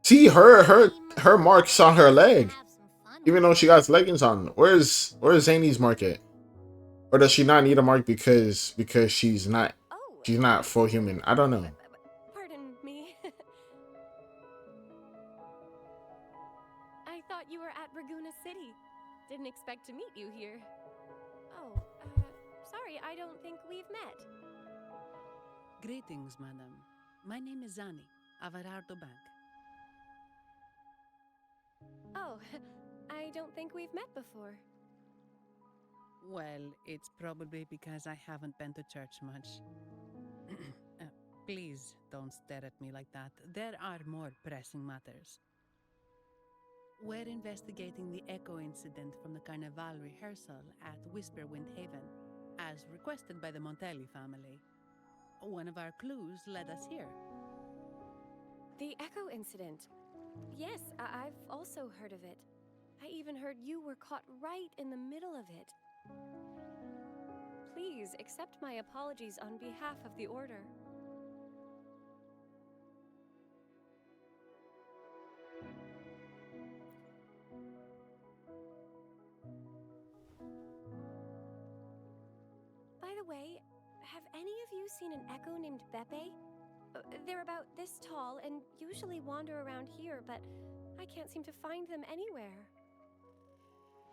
See her marks on her leg. Even though she got leggings on. Where's Zani's mark at? Or does she not need a mark because she's not full human? I don't know. Pardon me. I thought you were at Raguna City. Didn't expect to meet you here. Oh, sorry, I don't think we've met. Greetings, madam. My name is Zani, Avarardo Bank. Oh, I don't think we've met before. Well, it's probably because I haven't been to church much. Please don't stare at me like that. There are more pressing matters. We're investigating the echo incident from the Carnival rehearsal at Whisperwind Haven, as requested by the Montelli family. One of our clues led us here. The echo incident. Yes, I've also heard of it. I even heard you were caught right in the middle of it. Please accept my apologies on behalf of the Order. By the way, have any of you seen an echo named Beppe? They're about this tall and usually wander around here, but I can't seem to find them anywhere.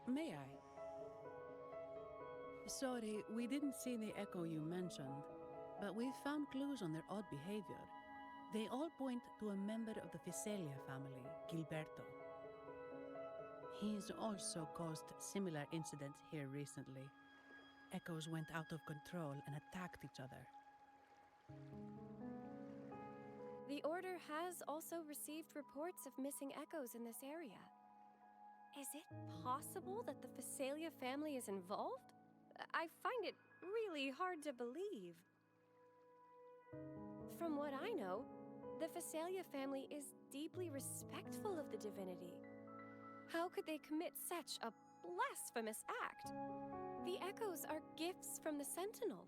May I? Sorry, we didn't see the echo you mentioned, but we've found clues on their odd behavior. They all point to a member of the Visalia family, Gilberto. He's also caused similar incidents here recently. Echoes went out of control and attacked each other. The Order has also received reports of missing echoes in this area. Is it possible that the Visalia family is involved? I find it really hard to believe. From what I know, the Visalia family is deeply respectful of the divinity. How could they commit such a blasphemous act? The echoes are gifts from the Sentinel.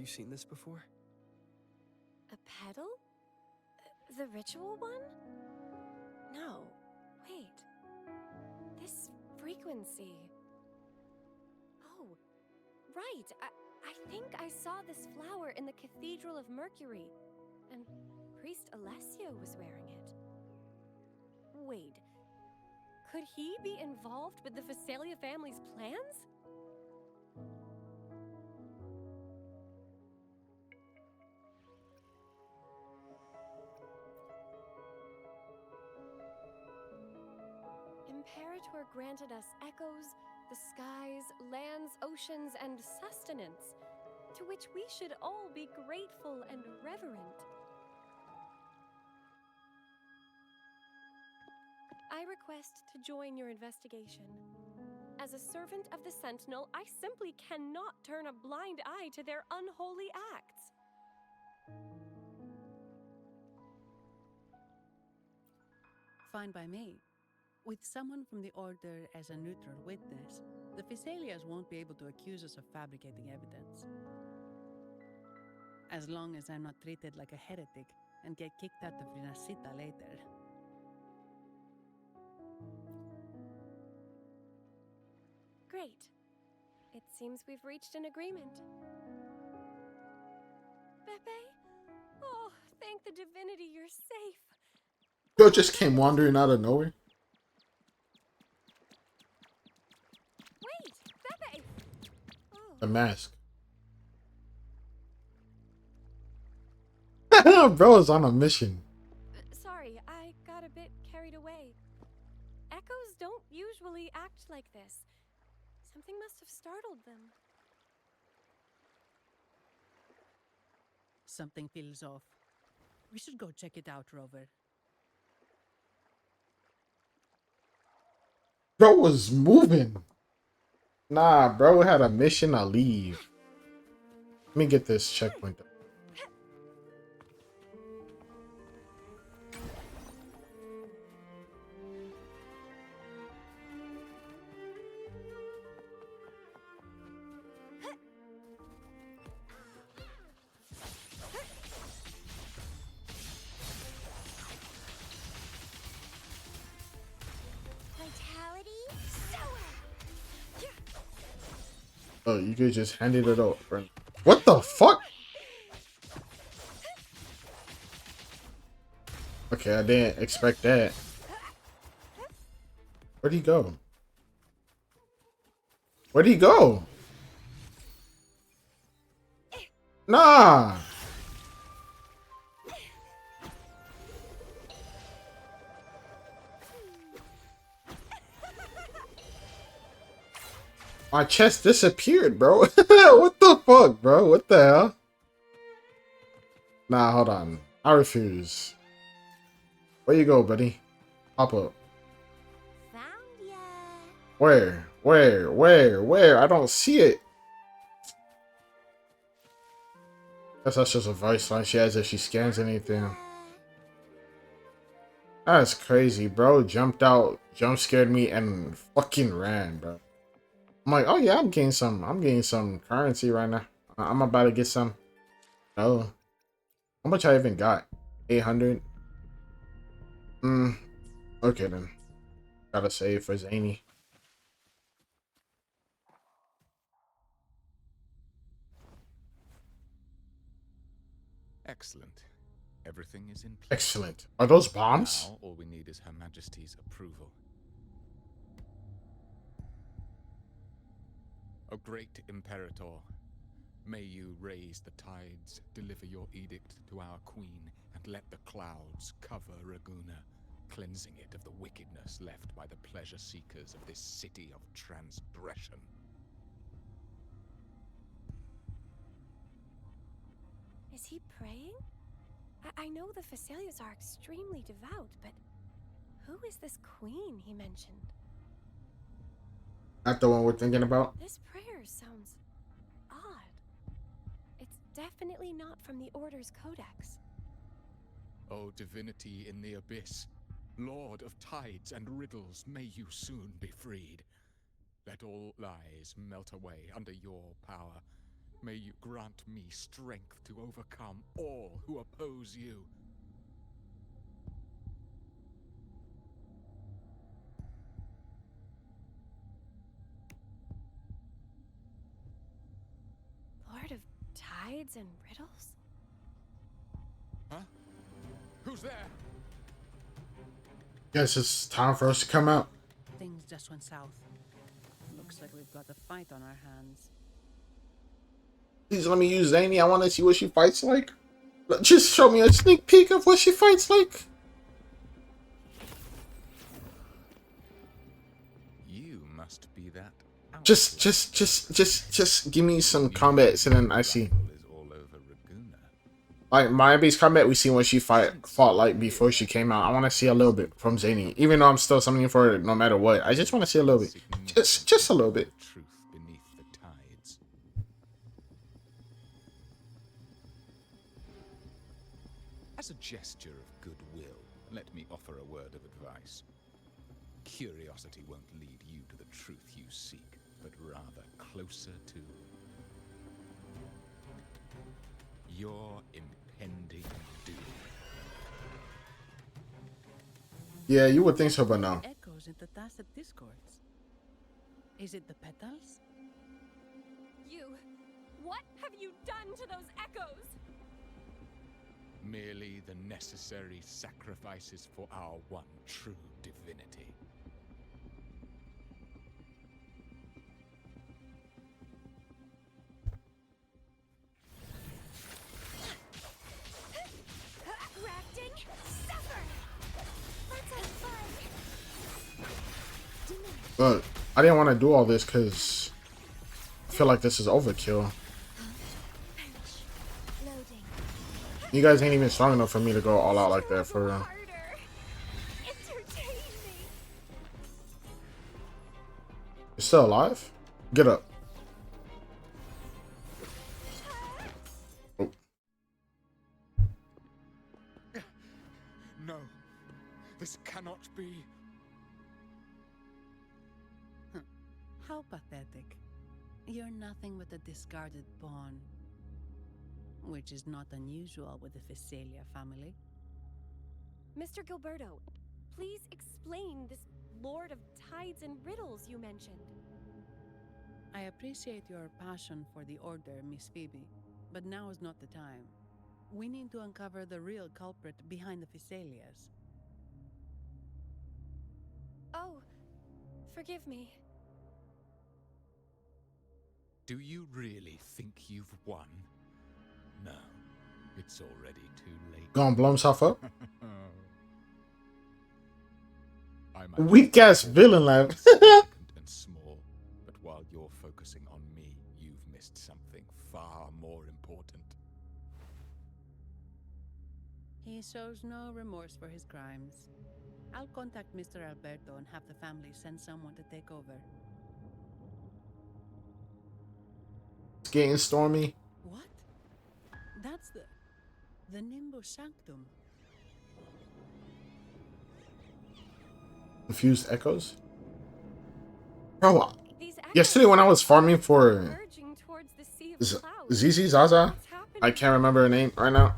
you seen this before? A pedal? The ritual one? No. Wait. This frequency. Oh, right. I think I saw this flower in the Cathedral of Mercury, and Priest Alessio was wearing it. Wait. Could he be involved with the Phasalia family's plans? Imperator granted us echoes, the skies, lands, oceans, and sustenance, to which we should all be grateful and reverent. I request to join your investigation. As a servant of the Sentinel, I simply cannot turn a blind eye to their unholy acts. Fine by me. With someone from the Order as a neutral witness, the Phasalias won't be able to accuse us of fabricating evidence. As long as I'm not treated like a heretic and get kicked out of Rinascita later. Great. It seems we've reached an agreement. Pepe? Oh, thank the divinity you're safe. Bro just came wandering out of nowhere. Wait, Pepe! The mask. Bro is on a mission. Sorry, I got a bit carried away. Echoes don't usually act like this. Something must have startled them. Something feels off. We should go check it out, Rover. Bro was moving. Nah, bro had a mission to leave. Let me get this checkpoint. Oh, you could just hand it over. What the fuck? Okay, I didn't expect that. Where'd he go? Where'd he go? Nah. My chest disappeared, bro. What the fuck, bro? What the hell? Nah, hold on. I refuse. Where you go, buddy? Pop up. Found ya. Where? Where? I don't see it. Guess that's just a voice line she has if she scans anything. That's crazy, bro. Jumped out, jump scared me, and fucking ran, bro. I'm like, oh yeah, I'm getting some currency right now. I'm about to get some. Oh, how much I even got? 800. Okay then. Gotta save for Zani. Excellent. Everything is in place. Excellent. Are those bombs? Now, all we need is Her Majesty's approval. O great Imperator, may you raise the tides, deliver your edict to our queen, and let the clouds cover Raguna, cleansing it of the wickedness left by the pleasure seekers of this city of transgression. Is he praying? I know the Phasalias are extremely devout, but who is this queen he mentioned? Not the one we're thinking about. This prayer sounds odd. It's definitely not from the Order's codex. O divinity in the abyss, Lord of tides and riddles, may you soon be freed. Let all lies melt away under your power, May you grant me strength to overcome all who oppose you. Lord of Tides and Riddles? Huh? Who's there? Guess it's time for us to come out. Things just went south. Looks like we've got a fight on our hands. Please let me use Zani. I want to see what she fights like. Just show me a sneak peek of what she fights like. You must be that. Just give me some combats and then I see. Like my base combat we seen when she fought like before she came out. I want to see a little bit from Zani, even though I'm still summoning for her no matter what. I just want to see a little bit, just a little bit. Truth beneath the tides. As a gesture of goodwill, let me offer a word of advice. Curiosity won't lead you to the truth you seek, but rather closer to your impending doom. Yeah, you would think so, but no. Echoes in the tacit discords. Is it the petals? What have you done to those echoes? Merely the necessary sacrifices for our one true divinity. Rafting, suffer! Let's have fun! But I didn't want to do all this because I feel like this is overkill. You guys ain't even strong enough for me to go all out like that, for real. You're still alive? Get up. Oh. No, this cannot be. How pathetic. You're nothing but a discarded pawn. Which is not unusual with the Physalia family. Mr. Gilberto, please explain this Lord of Tides and Riddles you mentioned. I appreciate your passion for the Order, Miss Phoebe, but now is not the time. We need to uncover the real culprit behind the Physalias. Oh, forgive me. Do you really think you've won? No, it's already too late. Gonna blow himself up? Weak ass villain laugh. And small, but while you're focusing on me, you've missed something far more important. He shows no remorse for his crimes. I'll contact Mr. Alberto and have the family send someone to take over. It's getting stormy. What? That's the Nimbus Sanctum. Confused echoes? Bro, yesterday when I was farming for ZZ Zaza, I can't remember her name right now.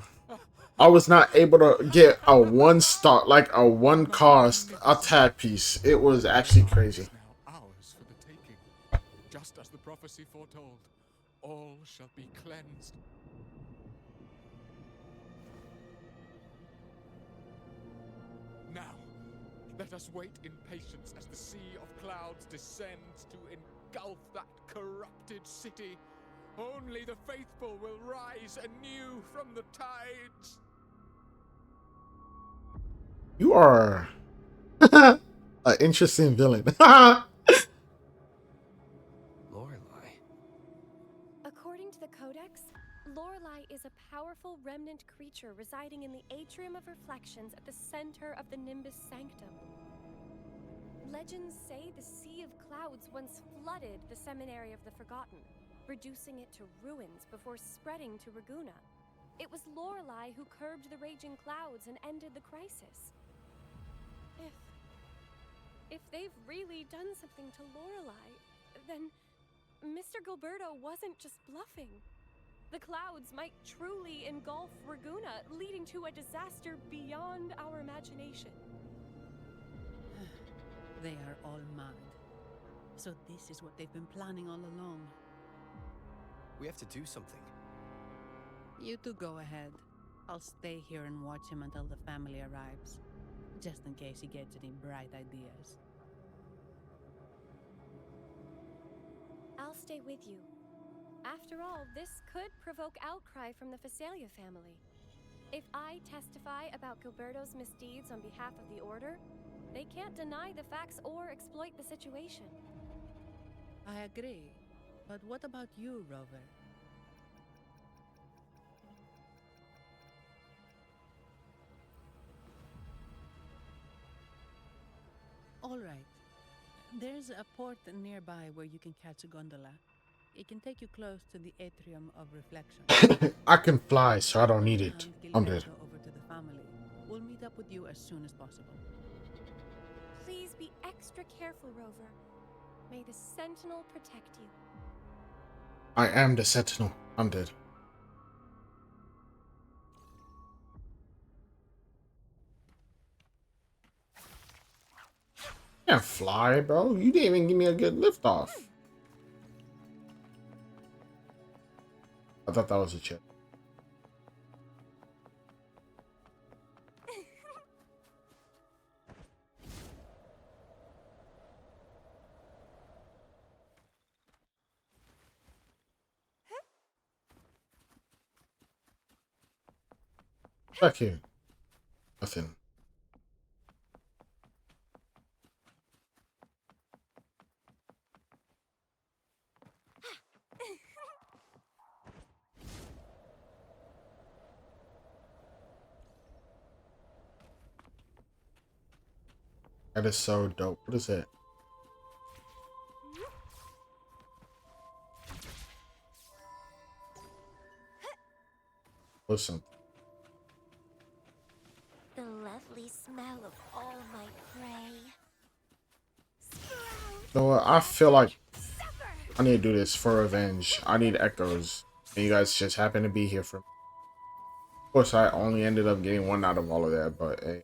I was not able to get a one star, like a one cost attack piece. It was actually crazy. Ours for the taking. Just as the prophecy foretold, all shall be cleansed. Now, let us wait in patience as the sea of clouds descends to engulf that corrupted city. Only the faithful will rise anew from the tides. You are an interesting villain. Lorelei. According to the Codex, Lorelei is a powerful remnant creature residing in the Atrium of Reflections at the center of the Nimbus Sanctum. Legends say the Sea of Clouds once flooded the Seminary of the Forgotten, reducing it to ruins before spreading to Raguna. It was Lorelei who curbed the raging clouds and ended the crisis. If they've really done something to Lorelei, then Mr. Gilberto wasn't just bluffing. The clouds might truly engulf Raguna, leading to a disaster beyond our imagination. They are all mad. So this is what they've been planning all along. We have to do something. You two go ahead. I'll stay here and watch him until the family arrives, just in case he gets any bright ideas. I'll stay with you. After all, this could provoke outcry from the Phasalia family. If I testify about Gilberto's misdeeds on behalf of the Order, they can't deny the facts or exploit the situation. I agree. But what about you, Rover? All right. There's a port nearby where you can catch a gondola. It can take you close to the Atrium of Reflection. I can fly, so I don't need it. I'm dead. Over to the family. We'll meet up with you as soon as possible. Please be extra careful, Rover. May the Sentinel protect you. I am the Sentinel. I'm dead. You can't fly, bro. You didn't even give me a good lift off. I thought that was a chip. Back here. Nothing. That is so dope. What is it? Listen. The lovely smell of all my prey. You know what? I feel like I need to do this for revenge. I need echoes. And you guys just happen to be here for me. Of course, I only ended up getting one out of all of that, but a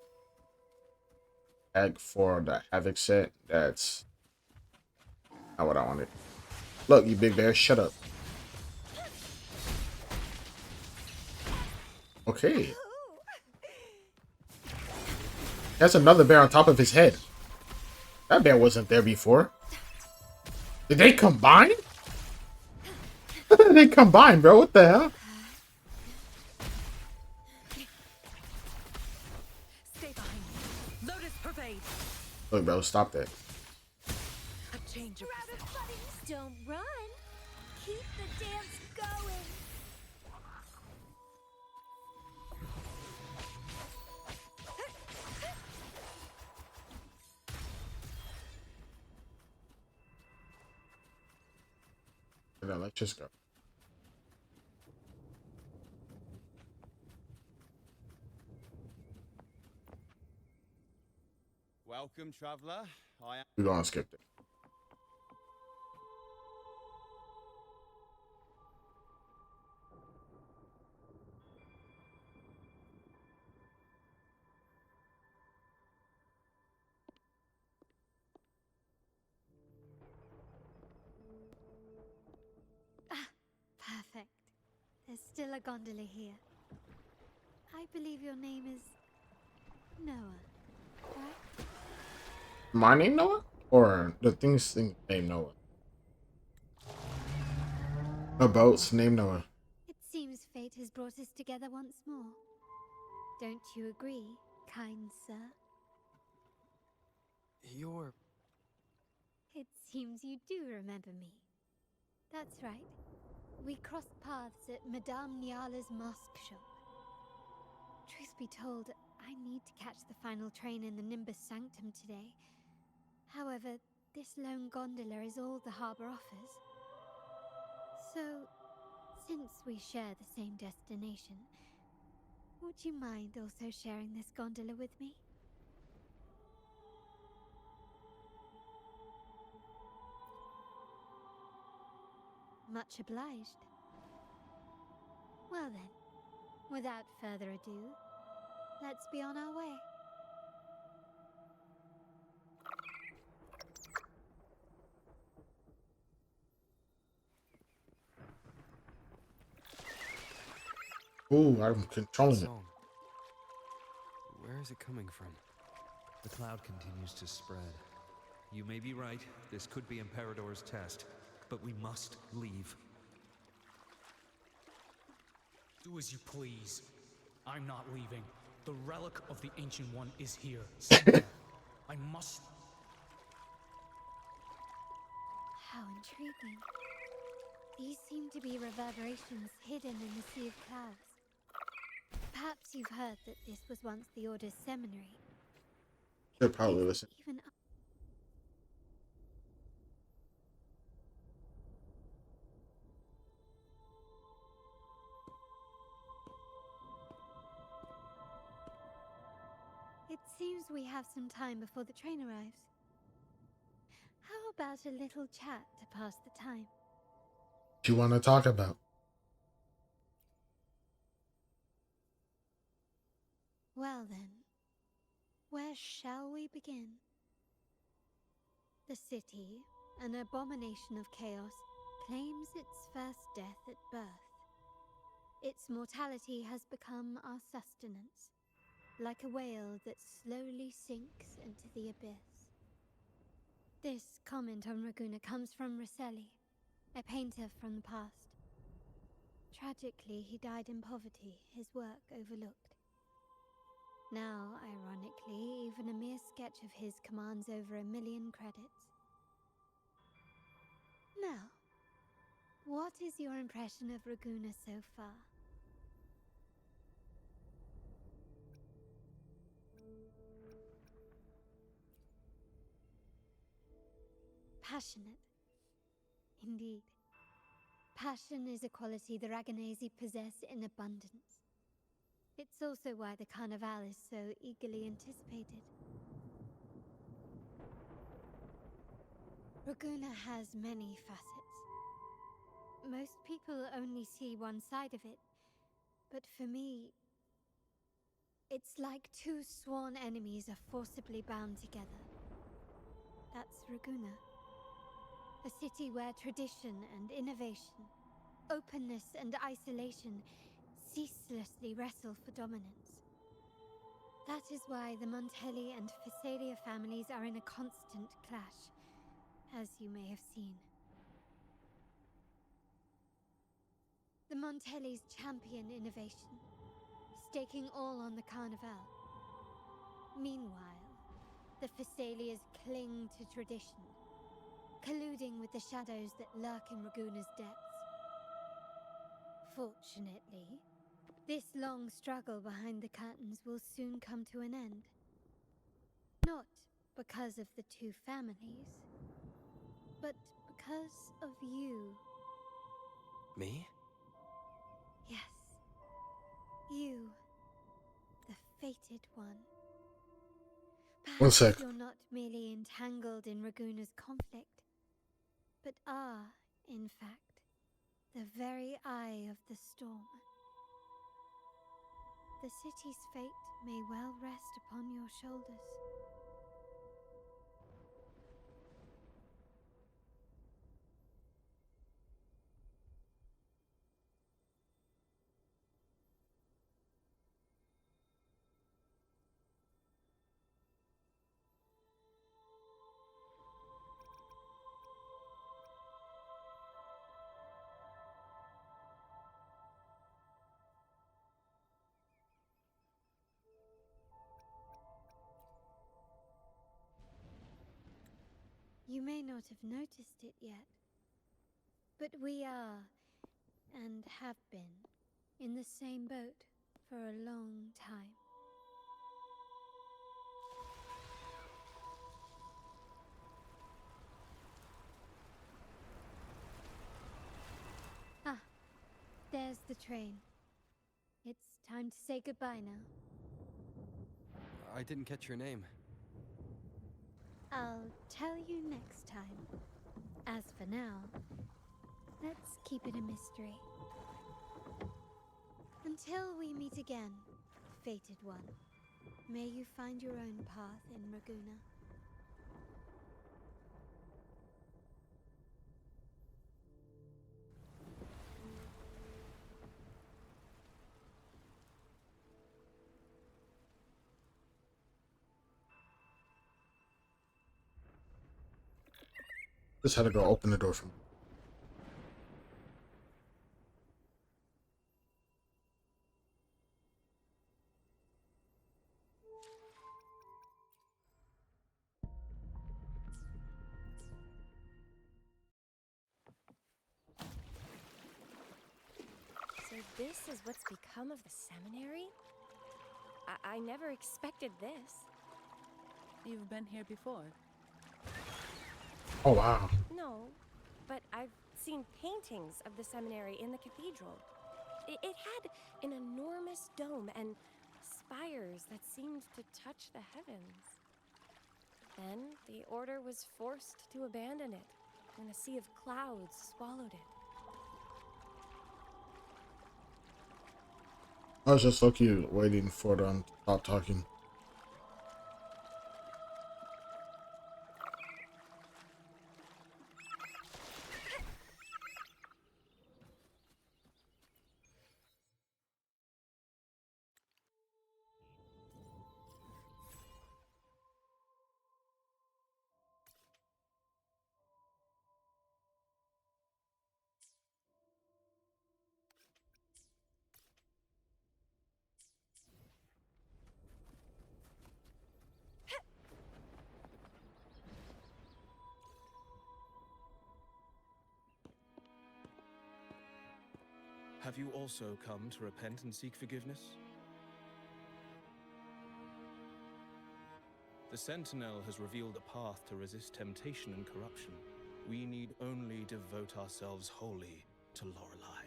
tag for the Havoc set, that's not what I wanted. Look, you big bear, shut up. Okay. That's another bear on top of his head. That bear wasn't there before. Did they combine? They combined, bro. What the hell? Stay behind me. Lotus pervade. Look, bro, stop that. A change of Don't run. Keep the dance going. No, let's just go. Welcome, traveler. We're gonna skip it. Perfect. There's still a gondola here. I believe your name is Noah, right? My name Noah? Or the thing's named Noah? A boat's named Noah. It seems fate has brought us together once more. Don't you agree, kind sir? You're... It seems you do remember me. That's right. We crossed paths at Madame Niala's mosque shop. Truth be told, I need to catch the final train in the Nimbus Sanctum today. However, this lone gondola is all the harbor offers. So, since we share the same destination, would you mind also sharing this gondola with me? Much obliged. Well then, without further ado, let's be on our way. Ooh, I'm controlling it. Where is it coming from? The cloud continues to spread. You may be right, this could be Imperador's test, but we must leave. Do as you please. I'm not leaving. The relic of the Ancient One is here. I must... How intriguing. These seem to be reverberations hidden in the sea of clouds. Perhaps you've heard that this was once the Order's seminary. Should probably listen. Even it seems we have some time before the train arrives. How about a little chat to pass the time? What you want to talk about? Well then, where shall we begin? The city, an abomination of chaos, claims its first death at birth. Its mortality has become our sustenance, like a whale that slowly sinks into the abyss. This comment on Raguna comes from Raseli, a painter from the past. Tragically, he died in poverty, his work overlooked. Now, ironically, even a mere sketch of his commands over 1 million credits. Now, what is your impression of Raguna so far? Passionate. Indeed. Passion is a quality the Raganesi possess in abundance. It's also why the Carnival is so eagerly anticipated. Raguna has many facets. Most people only see one side of it, but for me, it's like two sworn enemies are forcibly bound together. That's Raguna. A city where tradition and innovation, openness and isolation ceaselessly wrestle for dominance. That is why the Montelli and Phasalia families are in a constant clash, as you may have seen. The Montellis champion innovation, staking all on the Carnival. Meanwhile, the Phasalias cling to tradition, colluding with the shadows that lurk in Raguna's depths. Fortunately, this long struggle behind the curtains will soon come to an end. Not because of the two families, but because of you. Me? Yes. You. The fated one. One Perhaps sec. you're not merely entangled in Raguna's conflict, but are, in fact, the very eye of the storm. The city's fate may well rest upon your shoulders. You may not have noticed it yet, but we are, and have been, in the same boat for a long time. Ah, there's the train. It's time to say goodbye now. I didn't catch your name. I'll tell you next time. As for now, Let's keep it a mystery. Until we meet again, fated one, may you find your own path in Raguna. Just had to go open the door for me. So this is what's become of the seminary? I never expected this. You've been here before? Oh wow. No, but I've seen paintings of the seminary in the cathedral. It had an enormous dome and spires that seemed to touch the heavens. Then the order was forced to abandon it, and a sea of clouds swallowed it. I was just lucky waiting for them to stop talking. Have you also come to repent and seek forgiveness? The Sentinel has revealed a path to resist temptation and corruption. We need only devote ourselves wholly to Lorelei.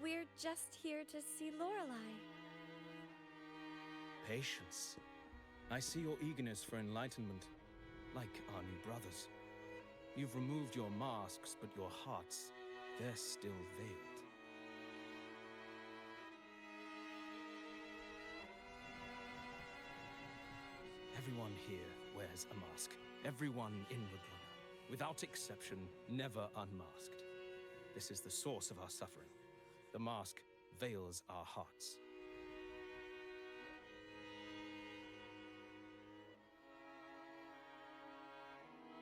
We're just here to see Lorelei. Patience. I see your eagerness for enlightenment, like our new brothers. You've removed your masks, but your hearts, they're still veiled. Everyone here wears a mask. Everyone in Raguna, without exception, never unmasked. This is the source of our suffering. The mask veils our hearts.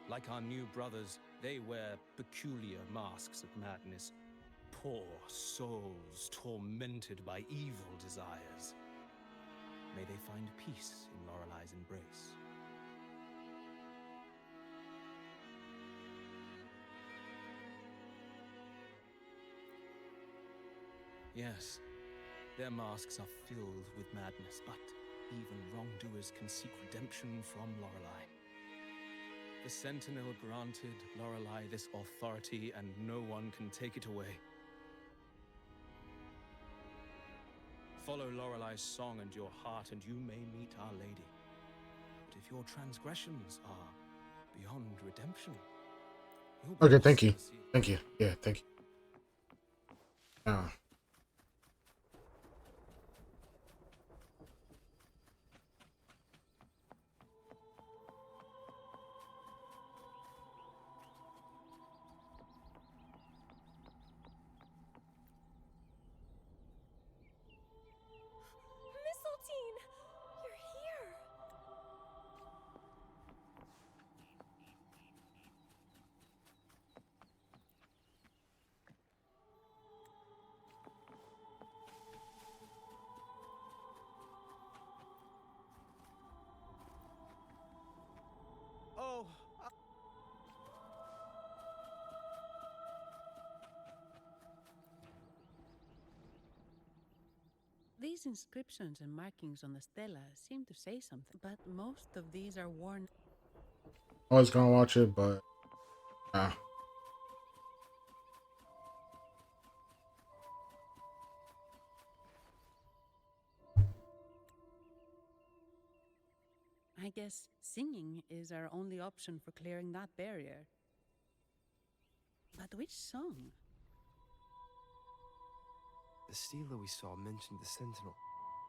Like our new brothers, they wear peculiar masks of madness. Poor souls tormented by evil desires. May they find peace in Lorelei's embrace. Yes, their masks are filled with madness, but even wrongdoers can seek redemption from Lorelei. The Sentinel granted Lorelei this authority, and no one can take it away. Follow Lorelei's song and your heart, and you may meet Our Lady. But if your transgressions are beyond redemption, you'll be Okay, thank you. lost. Thank you. Yeah, thank you. Now. Mistletoe! You're here! Oh, These inscriptions and markings on the stela seem to say something, but most of these are worn. I was gonna watch it, but I guess singing is our only option for clearing that barrier. But which song? The stela we saw mentioned the Sentinel,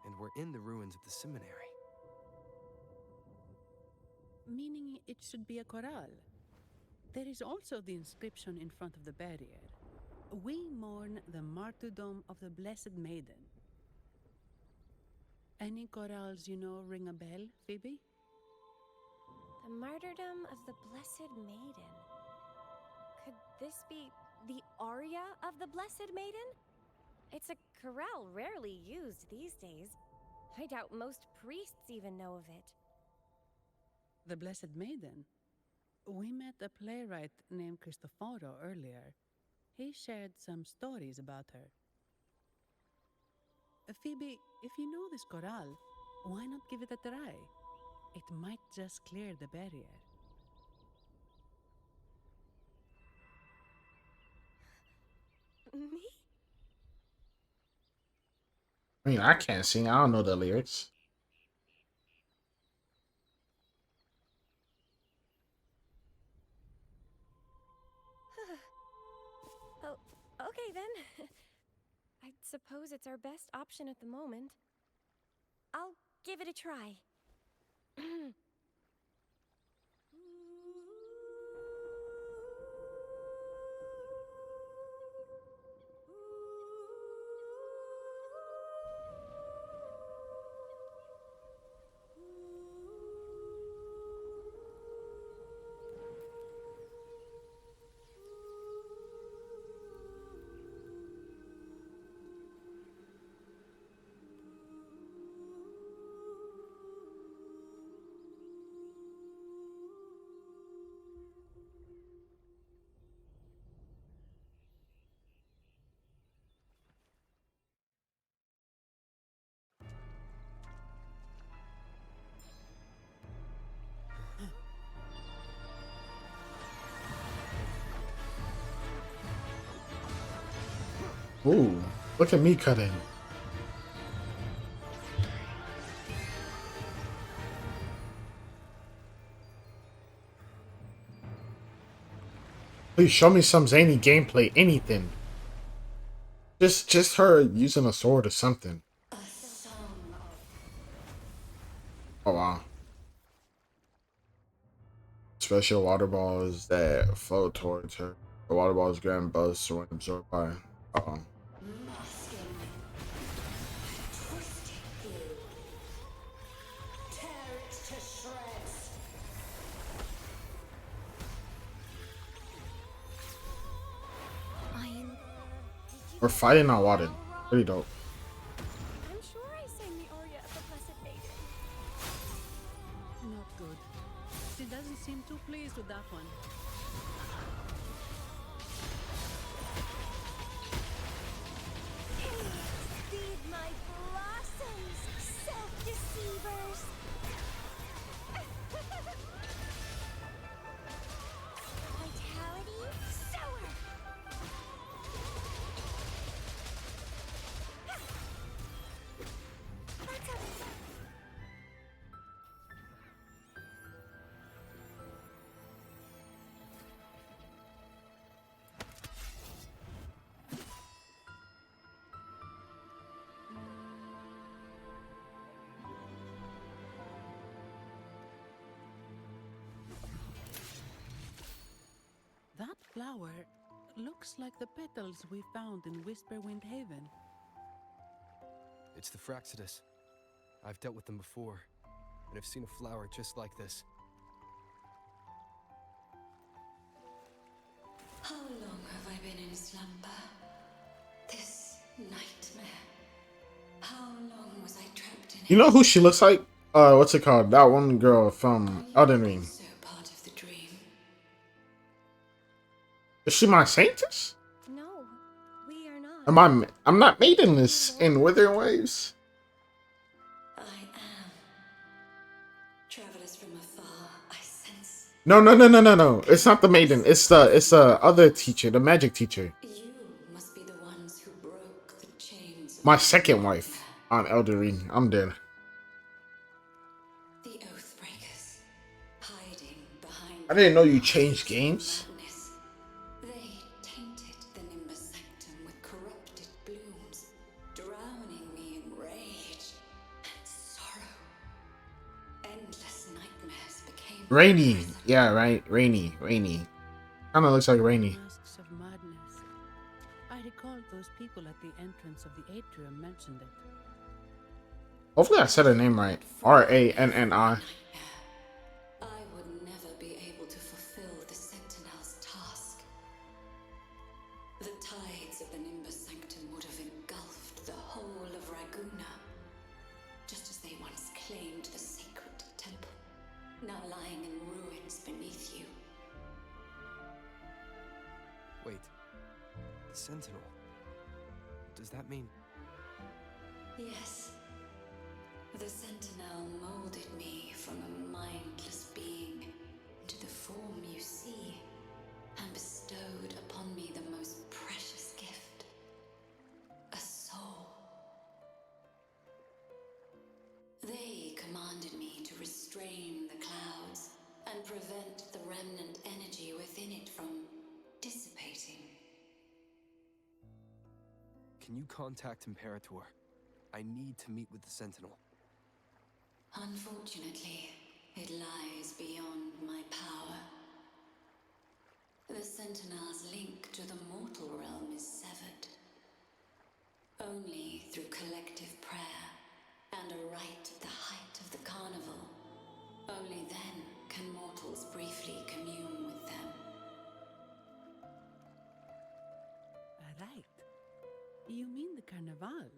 and we're in the ruins of the seminary. Meaning it should be a chorale. There is also the inscription in front of the barrier. We mourn the martyrdom of the Blessed Maiden. Any chorales you know ring a bell, Phoebe? The martyrdom of the Blessed Maiden. Could this be the aria of the Blessed Maiden? It's a chorale rarely used these days. I doubt most priests even know of it. The Blessed Maiden? We met a playwright named Cristoforo earlier. He shared some stories about her. Phoebe, if you know this chorale, why not give it a try? It might just clear the barrier. Me? I mean, I can't sing. I don't know the lyrics. Oh, okay then. I suppose it's our best option at the moment. I'll give it a try. Ooh, look at me cutting. Please show me some Zani gameplay, anything. Just her using a sword or something. Oh wow. Special water balls that float towards her. The water balls grant buzz when absorbed by. Uh-oh. We're fighting on water. Pretty dope. I'm sure I sang the aria of the Blessed Maiden. Not good. She doesn't seem too pleased with that one. Feed my blossoms, self-deceivers! Vitality, sour! That flower looks like the petals we found in Whisperwind Haven. It's the Fraxidus. I've dealt with them before, and I've seen a flower just like this. How long have I been in slumber? This nightmare. How long was I trapped in it? You know who she looks like? What's it called? That one girl from Elden Ring. So part of the dream. Is she my saintess? No, we are not. I'm not maidenless in Wuthering Waves. I am. Travelers from afar, I sense. No. It's not the maiden. It's the other teacher, the magic teacher. You must be the ones who broke the chains. My second wife on Elden Ring. I'm dead. The Oathbreakers. I didn't know you changed games. Madness. They tainted the Nimbus Sanctum with corrupted blooms, drowning me in rage and sorrow. Endless nightmares became Rainy. Yeah, right. Rainy. Rainy. Kind of looks like Rainy. Masks of madness. I recalled those people at the entrance of the atrium mentioned it. Hopefully I said her name right. Ranni. I would never be able to fulfill the Sentinel's task. The tides of the Nimbus Sanctum would have engulfed the whole of Raguna, just as they once claimed the sacred temple, now lying in ruins beneath you. Wait. The Sentinel. Does that mean... Yes. The Sentinel molded me from a mindless being into the form you see, and bestowed upon me the most precious gift, a soul. They commanded me to restrain the clouds and prevent the remnant energy within it from dissipating. Can you contact Imperator? I need to meet with the Sentinel. Unfortunately, it lies beyond my power. The Sentinel's link to the mortal realm is severed. Only through collective prayer and a rite at the height of the carnival, only then can mortals briefly commune with them. Right. You mean the carnival?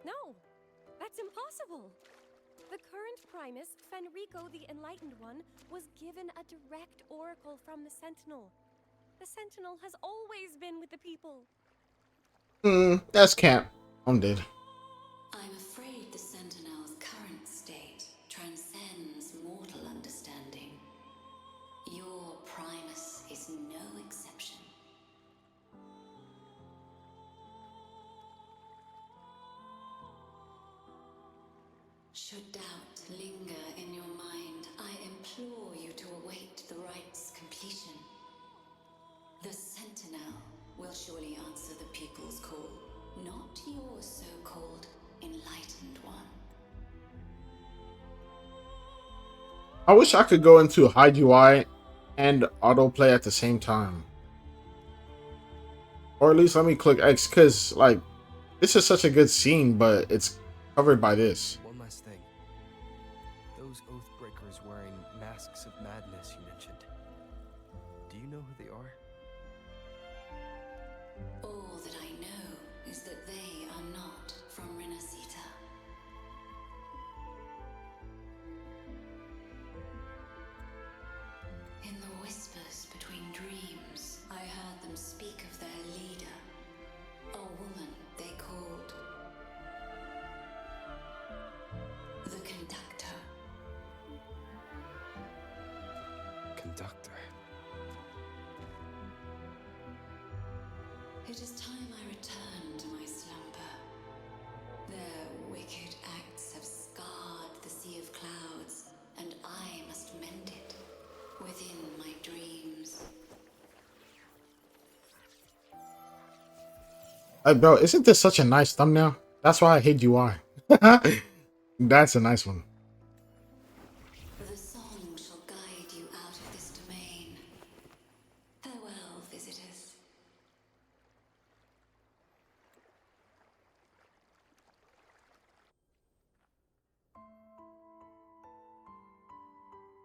No, that's impossible. The current Primus, Fenrico the Enlightened One, was given a direct oracle from the Sentinel. The Sentinel has always been with the people. That's camp. I'm dead. I'm afraid the Sentinel's current state transcends mortal understanding. Your Primus is no exception. Should doubt linger in your mind, I implore you to await the rite's completion. The Sentinel will surely answer the people's call, not your so-called Enlightened One. I wish I could go into hide UI and autoplay at the same time. Or at least let me click X, because, like, this is such a good scene, but it's covered by this. One last thing. Those Oathbreakers wearing masks of madness you mentioned. Do you know who they are? All that I know is that they are not from Renasita. In the whispers between dreams, I heard them speak of their leader, a woman they called the Conductor. Conductor. It is time I return to my slumber. Their wicked acts have scarred the Sea of Clouds, and I must mend it within my dreams. Like, bro, isn't this such a nice thumbnail? That's why I hate UI. That's a nice one. The song shall guide you out of this domain. Farewell, visitors.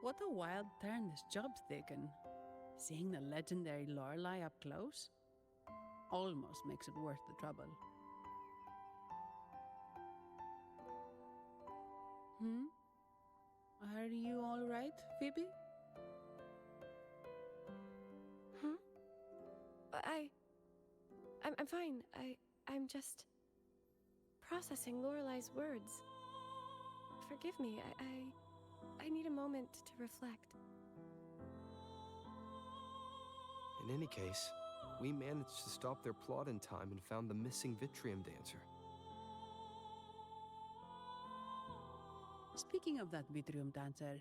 What a wild turn this job's taken. Seeing the legendary Lorelei up close almost makes it worth the trouble. Are you all right, Phoebe? I'm fine. I'm just processing Lorelei's words. Forgive me. I need a moment to reflect. In any case, we managed to stop their plot in time and found the missing Vitrium dancer. Speaking of that Vitrium dancer,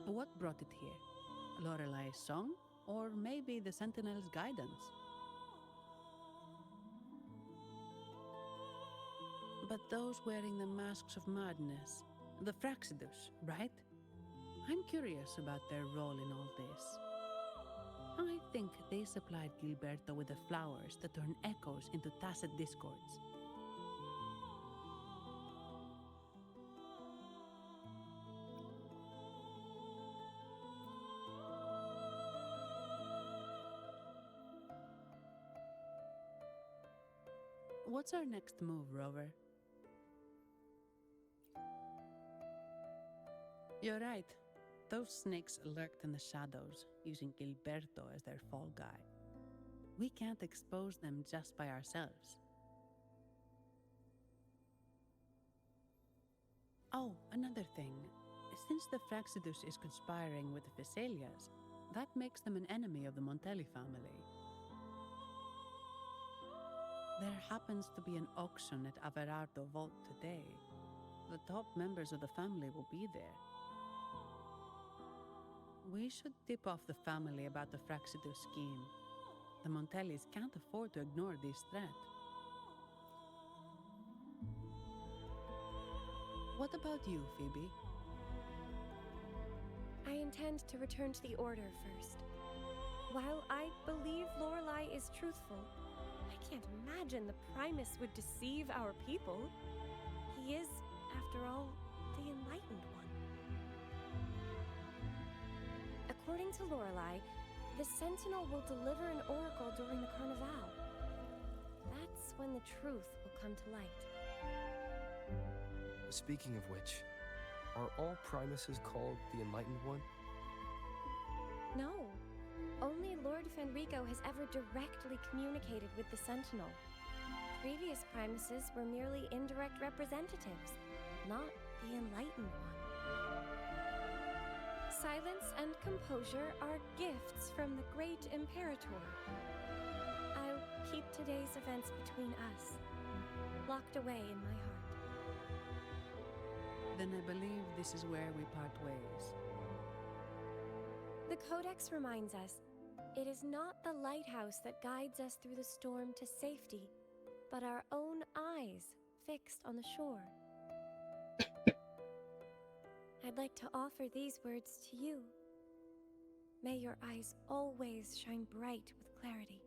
what brought it here? Lorelai's song? Or maybe the Sentinel's guidance? But those wearing the masks of madness, the Fraxidus, right? I'm curious about their role in all this. I think they supplied Gilberto with the flowers that turn echoes into tacit discords. What's our next move, Rover? You're right. Those snakes lurked in the shadows, using Gilberto as their fall guy. We can't expose them just by ourselves. Oh, another thing. Since the Fraxidus is conspiring with the Phassalias, that makes them an enemy of the Montelli family. There happens to be an auction at Averardo Vault today. The top members of the family will be there. We should tip off the family about the Fraxidus scheme. The Montellis can't afford to ignore this threat. What about you, Phoebe? I intend to return to the Order first. While I believe Lorelai is truthful, I can't imagine the Primus would deceive our people. He is, after all, the Enlightened One. According to Lorelai, the Sentinel will deliver an oracle during the Carnival. That's when the truth will come to light. Speaking of which, are all Primuses called the Enlightened One? No. Only Lord Fenrico has ever directly communicated with the Sentinel. Previous Primuses were merely indirect representatives, not the Enlightened One. Silence and composure are gifts from the great Imperator. I'll keep today's events between us, locked away in my heart. Then I believe this is where we part ways. The Codex reminds us, it is not the lighthouse that guides us through the storm to safety, but our own eyes fixed on the shore. I'd like to offer these words to you. May your eyes always shine bright with clarity.